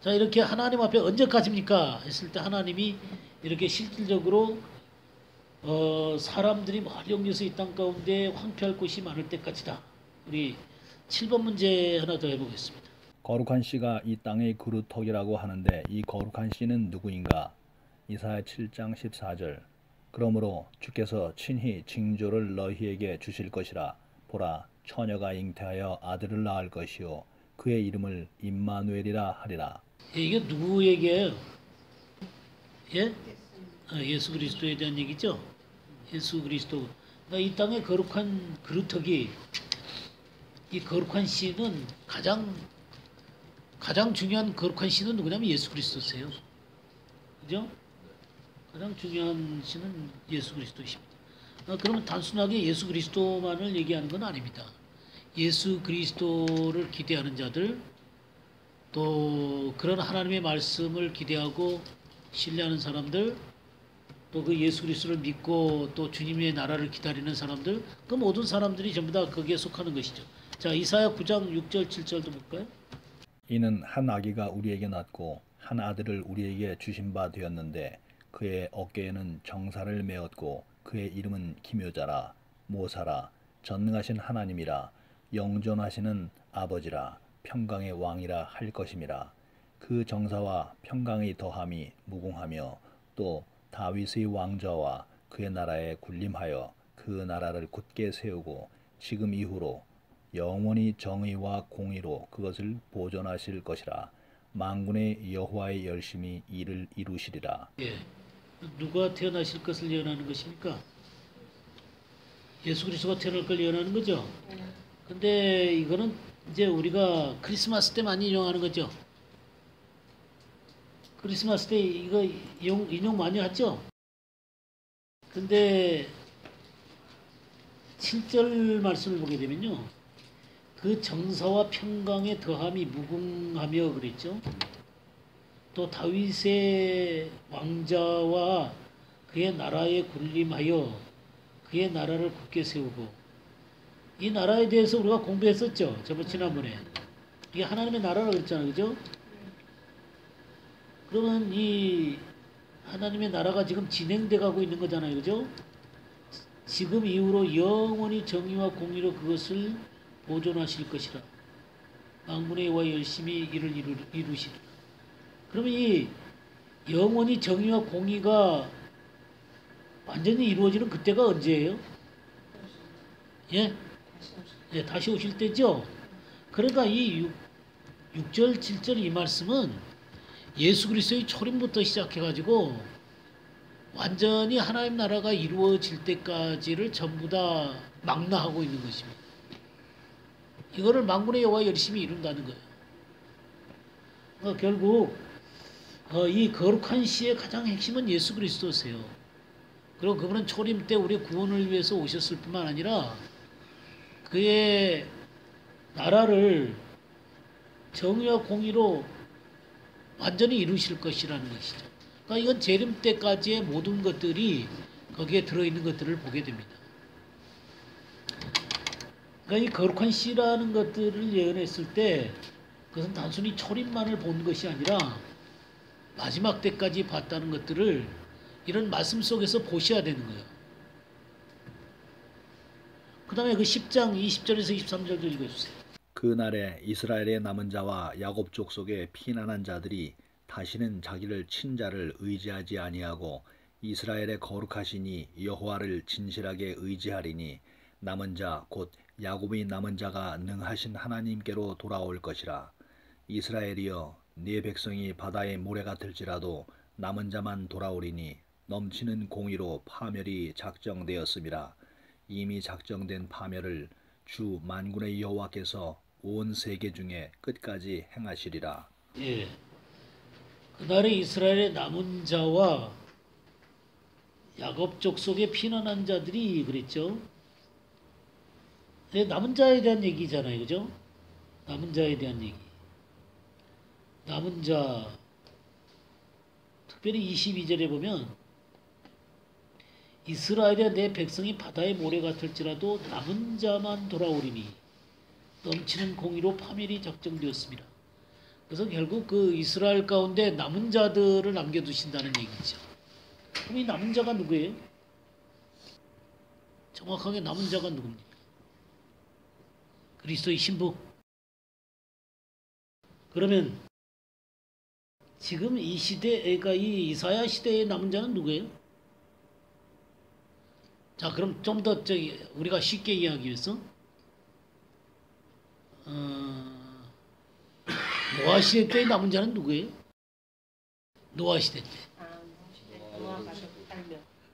자, 이렇게 하나님 앞에 언제까지입니까? 했을 때 하나님이 이렇게 실질적으로 사람들이 많이 옮겨서 이 땅 가운데 황폐할 곳이 많을 때까지다. 우리 7번 문제 하나 더 해보겠습니다. 거룩한 씨가 이 땅의 그루터기라고 하는데 이 거룩한 씨는 누구인가? 이사야 7장 14절. 그러므로 주께서 친히 징조를 너희에게 주실 것이라. 보라, 처녀가 잉태하여 아들을 낳을 것이요 그의 이름을 임마누엘이라 하리라. 이게 누구 얘기예요? 예? 예수 그리스도에 대한 얘기죠. 예수 그리스도. 그러니까 이 땅의 거룩한 그루터기, 이 거룩한 씨는 가장 중요한 거룩한 씨는 누구냐면 예수 그리스도세요. 그죠? 가장 중요한 씨는 예수 그리스도십니다. 그러면 단순하게 예수 그리스도만을 얘기하는 건 아닙니다. 예수 그리스도를 기대하는 자들, 또 그런 하나님의 말씀을 기대하고 신뢰하는 사람들, 또 그 예수 그리스도를 믿고 또 주님의 나라를 기다리는 사람들, 그 모든 사람들이 전부 다 거기에 속하는 것이죠. 자, 이사야 9장 6절 7절도 볼까요? 이는 한 아기가 우리에게 낳고 한 아들을 우리에게 주신 바 되었는데 그의 어깨에는 정사를 메었고 그의 이름은 기묘자라 모사라 전능하신 하나님이라 영존하시는 아버지라 평강의 왕이라 할 것임이라. 그 정사와 평강의 더함이 무궁하며 또 다윗의 왕좌와 그의 나라에 군림하여 그 나라를 굳게 세우고 지금 이후로 영원히 정의와 공의로 그것을 보존하실 것이라. 만군의 여호와의 열심히 이를 이루시리라. 예. 누가 태어나실 것을 예언하는 것입니까? 예수 그리스도가 태어날 걸 예언하는 거죠. 근데 이거는 이제 우리가 크리스마스 때 많이 인용하는 거죠. 크리스마스 때 이거 인용 많이 하죠. 근데 7절 말씀을 보게 되면요, 그 정사와 평강의 더함이 무궁하며 그랬죠. 또 다윗의 왕자와 그의 나라에 군림하여 그의 나라를 굳게 세우고, 이 나라에 대해서 우리가 공부했었죠. 지난번에. 이게 하나님의 나라라고 그랬잖아요. 그죠? 그러면 이 하나님의 나라가 지금 진행돼 가고 있는 거잖아요. 그죠? 지금 이후로 영원히 정의와 공의로 그것을 보존하실 것이라. 만군의 여호와 열심히 이를 이루시리라. 그러면 이 영원히 정의와 공의가 완전히 이루어지는 그때가 언제예요? 예? 예, 다시 오실 때죠? 그러니까 이 6절, 7절 이 말씀은 예수 그리스도의 초림부터 시작해가지고 완전히 하나님 나라가 이루어질 때까지를 전부 다 망라하고 있는 것입니다. 이거를 만군의 여호와 열심히 이룬다는 거예요. 그러니까 결국 이 거룩한 시의 가장 핵심은 예수 그리스도세요. 그리고 그분은 초림 때 우리의 구원을 위해서 오셨을 뿐만 아니라 그의 나라를 정의와 공의로 완전히 이루실 것이라는 것이죠. 그러니까 이건 재림 때까지의 모든 것들이 거기에 들어있는 것들을 보게 됩니다. 그러니까 이 거룩한 씨라는 것들을 예언했을 때 그것은 단순히 초림만을 본 것이 아니라 마지막 때까지 봤다는 것들을 이런 말씀 속에서 보셔야 되는 거예요. 그 다음에 그 10장 20절에서 23절도 읽어주세요. 그날에 이스라엘의 남은 자와 야곱 족속의 피난한 자들이 다시는 자기를 친 자를 의지하지 아니하고 이스라엘의 거룩하시니 여호와를 진실하게 의지하리니 남은 자 곧 야곱이 남은 자가 능하신 하나님께로 돌아올 것이라. 이스라엘이여 네 백성이 바다의 모래 같을지라도 남은 자만 돌아오리니 넘치는 공의로 파멸이 작정되었음이라. 이미 작정된 파멸을 주 만군의 여호와께서 온 세계 중에 끝까지 행하시리라. 예. 그날에 이스라엘의 남은 자와 야곱 족속의 피난한 자들이 그랬죠. 네, 남은 자에 대한 얘기잖아요, 그죠? 남은 자에 대한 얘기. 남은 자, 특별히 22절에 보면 이스라엘의 내 백성이 바다의 모래 같을지라도 남은 자만 돌아오리니 넘치는 공의로 파멸이 작정되었습니다. 그래서 결국 그 이스라엘 가운데 남은 자들을 남겨두신다는 얘기죠. 그럼 이 남은 자가 누구예요? 정확하게 남은 자가 누굽니까? 그리스도의 신부. 그러면 지금 이 시대, 그러니까 이 이사야 시대의 남은 자는 누구예요? 자, 그럼 좀 더 우리가 쉽게 이해하기 위해서 노아 시대 때의 남은 자는 누구예요? 노아 시대 때.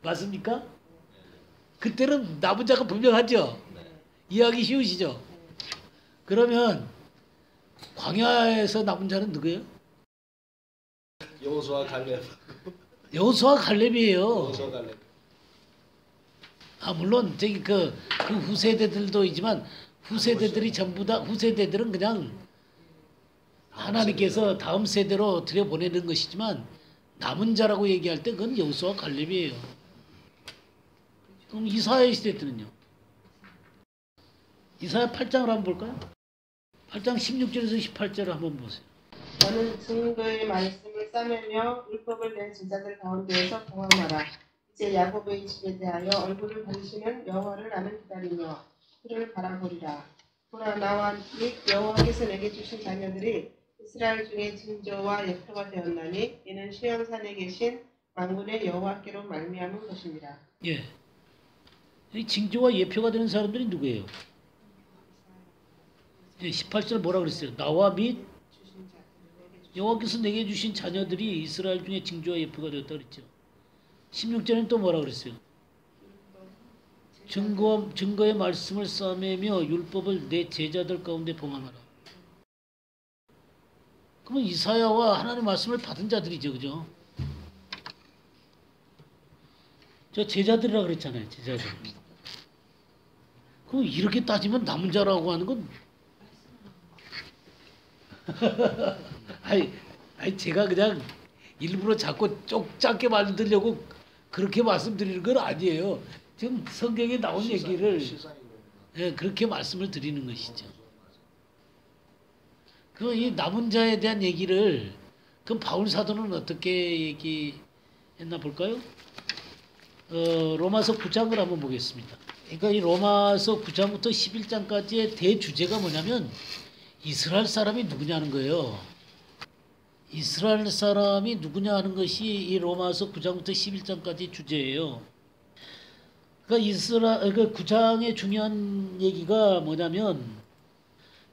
맞습니까? 그때는 남은 자가 분명하죠? 이해하기 쉬우시죠? 그러면 광야에서 남은 자는 누구예요? 여호수아 갈렙. 여호수아 갈렙이에요. 여호수아 갈렙. 아, 물론 저기 그 후세대들도 있지만 후세대들이 전부 다 후세대들은 그냥 하나님께서 다음 세대로 들여보내는 것이지만 남은 자라고 얘기할 때 그건 여호수아 갈렙이에요. 그럼 이사야 시대 때는요? 이사야 8장을 한번 볼까요? 8장 16절에서 18절을 한번 보세요. 너는 증거의 말씀을 싸매며 율법을 낸 제자들 가운데에서 봉함하라. 이제 야곱의 집에 대하여 얼굴을 가리시는 여호와를 나는 기다리며 그를 바라보리라. 보라, 나와 및 여호와께서 내게 주신 자녀들이 이스라엘 중에 징조와 예표가 되었나니 이는 시온산에 계신 만군의 여호와께로 말미암은 것입니다. 예, 이 징조와 예표가 되는 사람들이 누구예요? 예, 18절 뭐라 그랬어요? 나와 및 여호와께서 내게 주신 자녀들이 이스라엘 중에 징조와 예표가 되었다 그랬죠. 16절에는 또 뭐라 그랬어요? 증거의 말씀을 싸매며 율법을 내 제자들 가운데 봉함하라. 그러면 이사야와 하나님의 말씀을 받은 자들이죠, 그죠? 저 제자들이라 그랬잖아요, 제자들. 그럼 이렇게 따지면 남은 자라고 하는 건 아니 제가 그냥 일부러 자꾸 짧게 만들려고 그렇게 말씀드리는 건 아니에요. 지금 성경에 나온 얘기를 그렇게 말씀을 드리는 것이죠. 그 이 남은 자에 대한 얘기를 그럼 바울 사도는 어떻게 얘기했나 볼까요? 로마서 9장을 한번 보겠습니다. 그러니까 이 로마서 9장부터 11장까지의 대주제가 뭐냐면 이스라엘 사람이 누구냐는 거예요. 이스라엘 사람이 누구냐 하는 것이 이 로마서 9장부터 11장까지 주제예요. 그러니까 그 9장의 중요한 얘기가 뭐냐면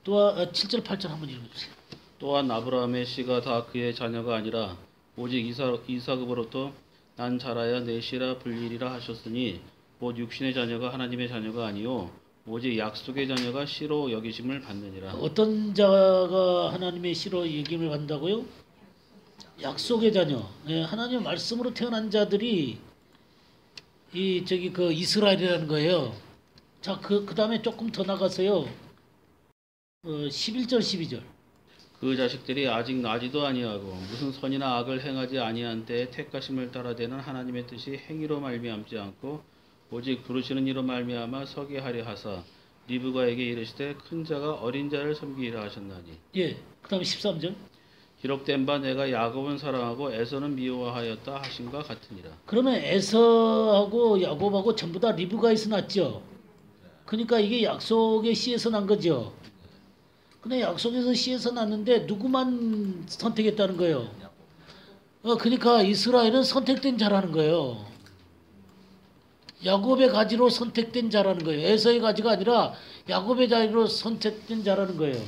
또한 7절 8절 한번 읽어주세요. 또한 아브라함의 씨가 다 그의 자녀가 아니라 오직 이삭으로부터 난 자라야 내 씨라 불리리라 하셨으니 곧 육신의 자녀가 하나님의 자녀가 아니요 오직 약속의 자녀가 씨로 여기심을 받느니라. 어떤 자가 하나님의 씨로 여김을 받는다고요? 약속의 자녀. 네, 하나님의 말씀으로 태어난 자들이 그 이스라엘이라는 거예요. 자, 그 다음에 조금 더 나가서요. 11절 12절. 그 자식들이 아직 나지도 아니하고 무슨 선이나 악을 행하지 아니한 때에 택하심을 따라 되는 하나님의 뜻이 행위로 말미암지 않고 오직 부르시는 이로 말미암아 서게 하려 하사 리브가에게 이르시되 큰 자가 어린 자를 섬기리라 하셨나니. 예. 그다음에 13절. 기록된 바 내가 야곱은 사랑하고 에서는 미워하였다 하심과 같으니라. 그러면 에서하고 야곱하고 전부 다 리브가에서 났죠. 그러니까 이게 약속의 씨에서 난 거죠. 근데 약속에서 씨에서 났는데 누구만 선택했다는 거예요. 그러니까 이스라엘은 선택된 자라는 거예요. 야곱의 가지로 선택된 자라는 거예요. 에서의 가지가 아니라 야곱의 자리로 선택된 자라는 거예요.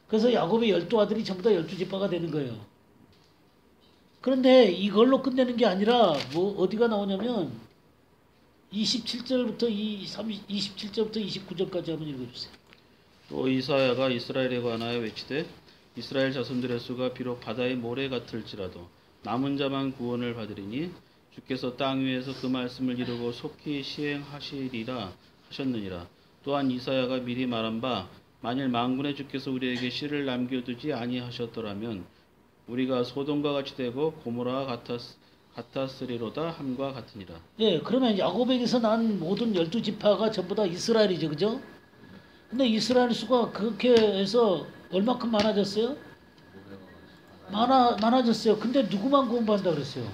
그래서 야곱의 12아들이 전부 다 12지파가 되는 거예요. 그런데 이걸로 끝내는 게 아니라 뭐 어디가 나오냐면 27절부터 27절부터 29절까지 한번 읽어주세요. 또 이사야가 이스라엘에 관하여 외치되 이스라엘 자손들의 수가 비록 바다의 모래 같을지라도 남은 자만 구원을 받으리니 주께서 땅 위에서 그 말씀을 이루고 속히 시행하시리라 하셨느니라. 또한 이사야가 미리 말한 바 만일 만군의 주께서 우리에게 씨를 남겨두지 아니하셨더라면 우리가 소돔과 같이 되고 고모라와 같았으리로다 함과 같으니라. 예, 그러면 야곱에게서 난 모든 12지파가 전부 다 이스라엘이죠. 그죠? 근데 이스라엘 수가 그렇게 해서 얼마큼 많아졌어요? 많아졌어요. 근데 누구만 구원받는다 그랬어요?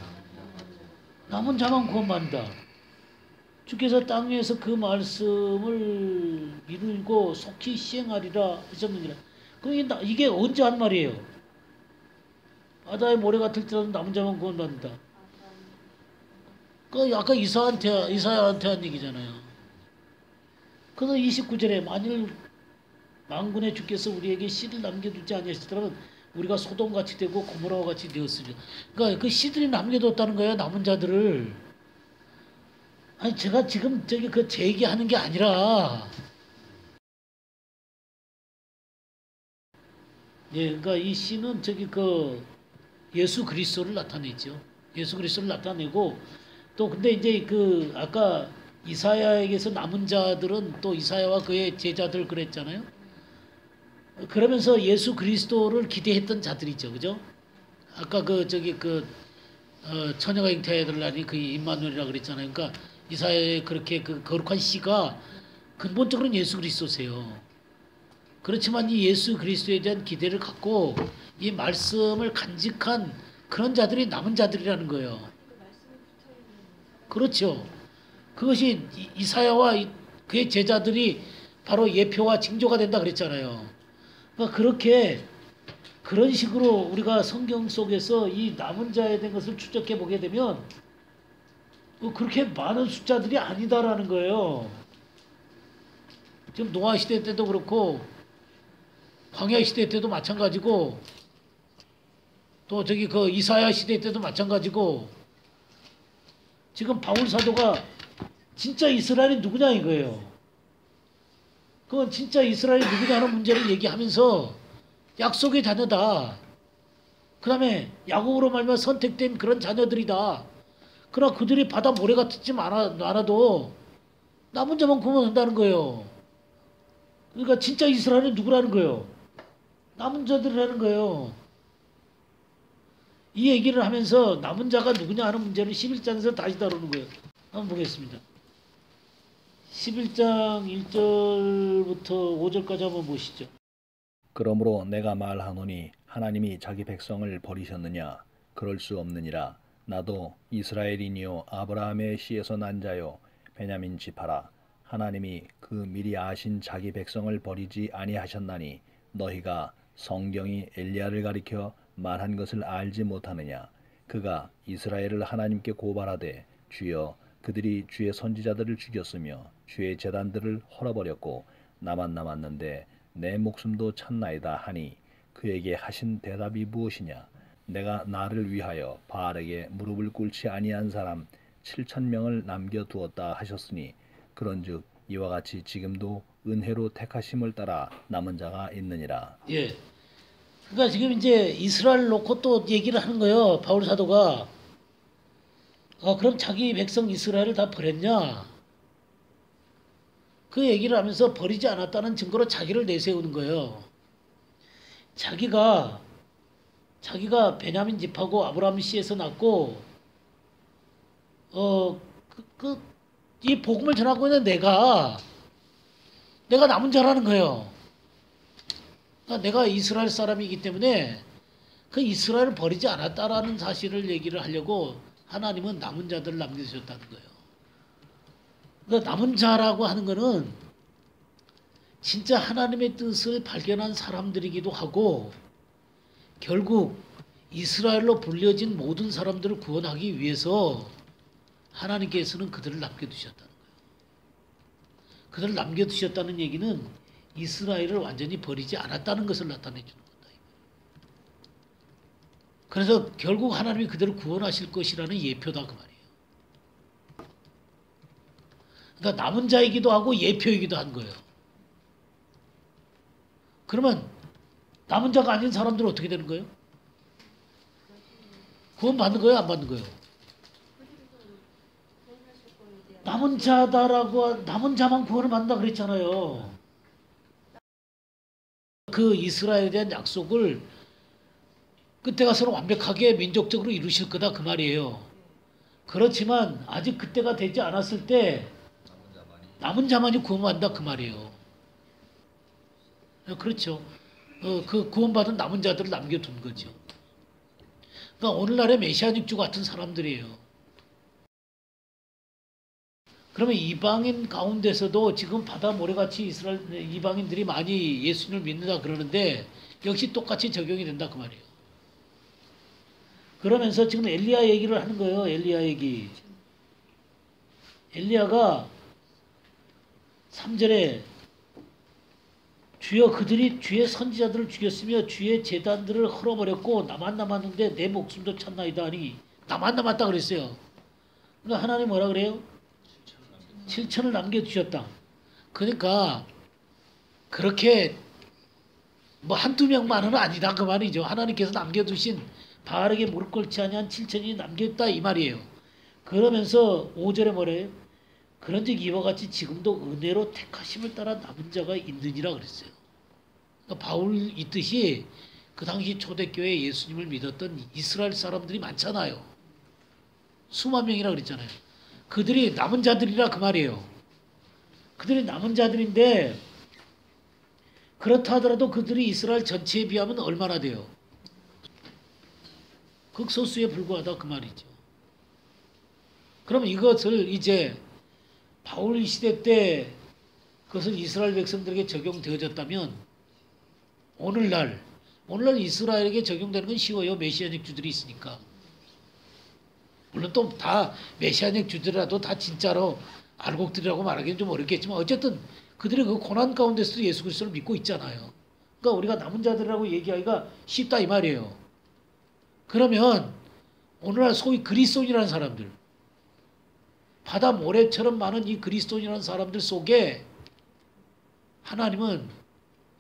남은 자만 구원받는다. 주께서 땅 위에서 그 말씀을 이루고 속히 시행하리라 하셨느니라. 그럼 이게 언제 한 말이에요? 바다의 모래 같을지라도 남은 자만 구원받는다. 그 아까 이사야한테 한 얘기잖아요. 그래서 29절에 만일 만군의 주께서 우리에게 씨를 남겨두지 아니하시더라면 우리가 소돔같이 되고 고모라와 같이 되었으리라. 그러니까 그 씨들이 남겨뒀다는 거예요. 남은 자들을. 아니 제가 지금 제 얘기하는 게 아니라 예, 그러니까 이 씨는 예수 그리스도를 나타내죠. 예수 그리스도를 나타내고 또 근데 이제 아까 이사야에게서 남은 자들은 또 이사야와 그의 제자들 그랬잖아요. 그러면서 예수 그리스도를 기대했던 자들이죠. 그죠? 아까 처녀가 잉태하더라니 그 임마누엘이라 그랬잖아요. 그러니까 이사야의 그렇게 그 거룩한 씨가 근본적으로는 예수 그리스도세요. 그렇지만 이 예수 그리스도에 대한 기대를 갖고 이 말씀을 간직한 그런 자들이 남은 자들이라는 거예요. 그렇죠. 그것이 이사야와 그의 제자들이 바로 예표와 징조가 된다 그랬잖아요. 그러니까 그런 식으로 우리가 성경 속에서 이 남은 자에 대한 것을 추적해 보게 되면 그렇게 많은 숫자들이 아니다라는 거예요. 지금 노아 시대 때도 그렇고 광야 시대 때도 마찬가지고 또 이사야 시대 때도 마찬가지고 지금 바울 사도가 진짜 이스라엘이 누구냐 이거예요. 그건 진짜 이스라엘이 누구냐는 문제를 얘기하면서 약속의 자녀다. 그 다음에 야곱으로 말미암아 선택된 그런 자녀들이다. 그러나 그들이 바다 모래 같지 않아도 남은 자만 구원한다는 거예요. 그러니까 진짜 이스라엘은 누구라는 거예요? 남은 자들이라는 거예요. 이 얘기를 하면서 남은 자가 누구냐 하는 문제를 11장에서 다시 다루는 거예요. 한번 보겠습니다. 11장 1절부터 5절까지 한번 보시죠. 그러므로 내가 말하노니 하나님이 자기 백성을 버리셨느냐? 그럴 수 없느니라. 나도 이스라엘이니요 아브라함의 씨에서 난 자요 베냐민 지파라. 하나님이 그 미리 아신 자기 백성을 버리지 아니하셨나니 너희가 성경이 엘리야를 가리켜 말한 것을 알지 못하느냐? 그가 이스라엘을 하나님께 고발하되 주여 그들이 주의 선지자들을 죽였으며 주의 제단들을 헐어버렸고 나만 남았는데 내 목숨도 찼나이다 하니 그에게 하신 대답이 무엇이냐? 내가 나를 위하여 바알에게 무릎을 꿇지 아니한 사람 7,000명을 남겨두었다 하셨으니 그런즉 이와 같이 지금도 은혜로 택하심을 따라 남은 자가 있느니라. 예. 그러니까 지금 이제 이스라엘 놓고 또 얘기를 하는 거예요. 바울 사도가. 그럼 자기 백성 이스라엘을 다 버렸냐? 그 얘기를 하면서 버리지 않았다는 증거로 자기를 내세우는 거예요. 자기가 베냐민 집하고 아브라함 씨에서 났고 이 복음을 전하고 있는 내가 남은 자라는 거예요. 그러니까 내가 이스라엘 사람이기 때문에 그 이스라엘을 버리지 않았다라는 사실을 얘기를 하려고 하나님은 남은 자들을 남겨주셨다는 거예요. 그러니까 남은 자라고 하는 거는 진짜 하나님의 뜻을 발견한 사람들이기도 하고 결국 이스라엘로 불려진 모든 사람들을 구원하기 위해서 하나님께서는 그들을 남겨두셨다는 거예요. 그들을 남겨두셨다는 얘기는 이스라엘을 완전히 버리지 않았다는 것을 나타내 주는 거다. 그래서 결국 하나님이 그들을 구원하실 것이라는 예표다 그 말이에요. 그러니까 남은 자이기도 하고 예표이기도 한 거예요. 그러면 남은 자가 아닌 사람들은 어떻게 되는 거예요? 구원 받는 거예요? 안 받는 거예요? 남은 자다라고 남은 자만 구원을 받는다 그랬잖아요. 그 이스라엘에 대한 약속을 그때 가서는 완벽하게 민족적으로 이루실 거다 그 말이에요. 그렇지만 아직 그때가 되지 않았을 때 남은 자만이 구원받는다 그 말이에요. 그렇죠. 그 구원받은 남은 자들을 남겨둔 거죠. 그러니까 오늘날의 메시아닉주 같은 사람들이에요. 그러면 이방인 가운데서도 지금 바다 모래같이 이스라엘 이방인들이 많이 예수님을 믿는다 그러는데 역시 똑같이 적용이 된다 그 말이에요. 그러면서 지금 엘리야 얘기를 하는 거예요. 엘리야 얘기. 엘리야가 3절에 주여 그들이 주의 선지자들을 죽였으며 주의 제단들을 헐어버렸고 나만 남았는데 내 목숨도 찾나이다 하니 나만 남았다 그랬어요. 그러니까 하나님 뭐라 그래요? 7천을 남겨두셨다. 그러니까 그렇게 뭐 한두 명만은 아니다 그 말이죠. 하나님께서 남겨두신 바알에게 무릎 꿇지 아니한 7천이 남겼다 이 말이에요. 그러면서 5절에 뭐래요? 그런즉 이와 같이 지금도 은혜로 택하심을 따라 남은 자가 있느니라 그랬어요. 그러니까 바울 이 뜻이 그 당시 초대교회에 예수님을 믿었던 이스라엘 사람들이 많잖아요. 수만 명이라 그랬잖아요. 그들이 남은 자들이라 그 말이에요. 그들이 남은 자들인데 그렇다 하더라도 그들이 이스라엘 전체에 비하면 얼마나 돼요? 극소수에 불과하다 그 말이죠. 그럼 이것을 이제 바울 시대 때 그것을 이스라엘 백성들에게 적용되어졌다면 오늘날 이스라엘에게 적용되는 건 쉬워요. 메시아닉 주들이 있으니까. 물론 또 다 메시아닉 주들이라도 다 진짜로 알곡들이라고 말하기는 좀 어렵겠지만 어쨌든 그들이 그 고난 가운데서도 예수 그리스도를 믿고 있잖아요. 그러니까 우리가 남은 자들이라고 얘기하기가 쉽다 이 말이에요. 그러면 오늘날 소위 그리스도인이라는 사람들 바다 모래처럼 많은 이 그리스도인이라는 사람들 속에 하나님은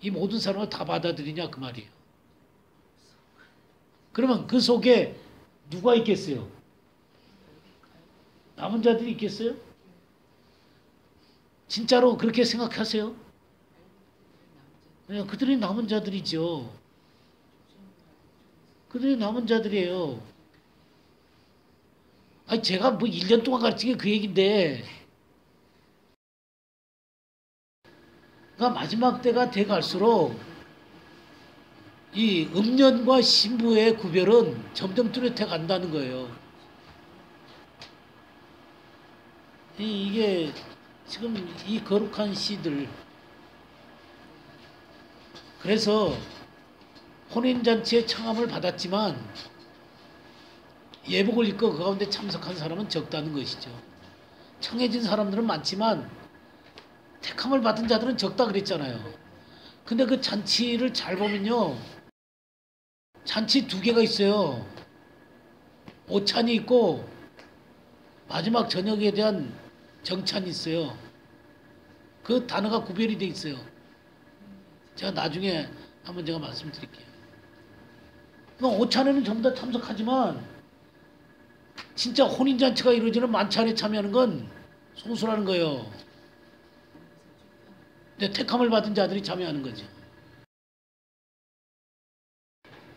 이 모든 사람을 다 받아들이냐 그 말이에요. 그러면 그 속에 누가 있겠어요? 남은 자들이 있겠어요? 진짜로 그렇게 생각하세요? 네, 그들이 남은 자들이죠. 그들이 남은 자들이에요. 아니 제가 뭐 1년 동안 가르친 게 그 얘기인데 그러니까 마지막 때가 돼 갈수록 이 음년과 신부의 구별은 점점 뚜렷해 간다는 거예요. 이게 지금 이 거룩한 시들 그래서 혼인잔치의 청함을 받았지만 예복을 입고 그 가운데 참석한 사람은 적다는 것이죠. 청해진 사람들은 많지만 택함을 받은 자들은 적다 그랬잖아요. 근데 그 잔치를 잘 보면요. 잔치 2개가 있어요. 오찬이 있고 마지막 저녁에 대한 정찬이 있어요. 그 단어가 구별이 돼 있어요. 제가 나중에 한번 제가 말씀드릴게요. 그러니까 오찬에는 전부 다 참석하지만 진짜 혼인잔치가 이루어지는 만찬에 참여하는 건 소수라는 거예요. 근데 택함을 받은 자들이 참여하는 거죠.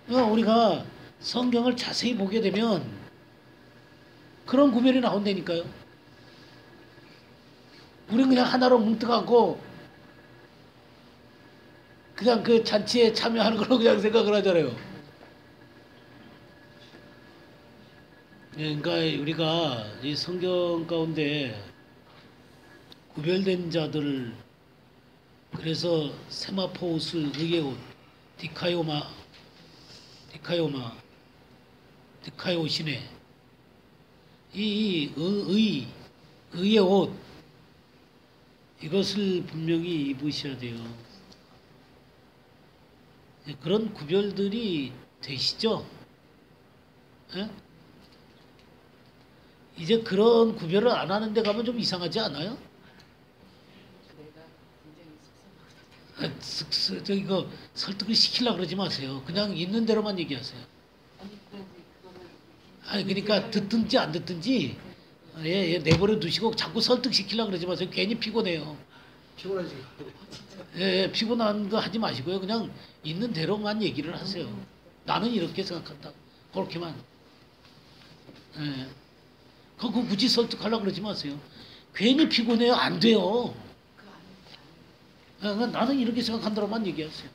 그러니까 우리가 성경을 자세히 보게 되면 그런 구별이 나온다니까요. 우리는 그냥 하나로 뭉뚱하고 그냥 그 잔치에 참여하는 걸로 그냥 생각을 하잖아요. 그러니까 우리가 이 성경 가운데 구별된 자들을 그래서 세마포 옷을 의의 옷, 디카요시네. 이 의의 옷, 이것을 분명히 입으셔야 돼요. 그런 구별들이 되시죠? 예? 이제 그런 구별을 안 하는 데 가면 좀 이상하지 않아요? 이거 설득을 시키려고 그러지 마세요. 그냥 있는 대로만 얘기하세요. 아니 그러니까 듣든지 안 듣든지 내버려 두시고 자꾸 설득시키려고 그러지 마세요. 괜히 피곤해요. 피곤하지. 피곤한 거 하지 마시고요. 그냥 있는 대로만 얘기를 하세요. 나는 이렇게 생각한다. 그렇게만. 그거 굳이 설득하려고 그러지 마세요. 괜히 피곤해요. 안 돼요. 나는 이렇게 생각한다로만 얘기하세요.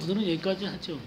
오늘은 여기까지 하죠.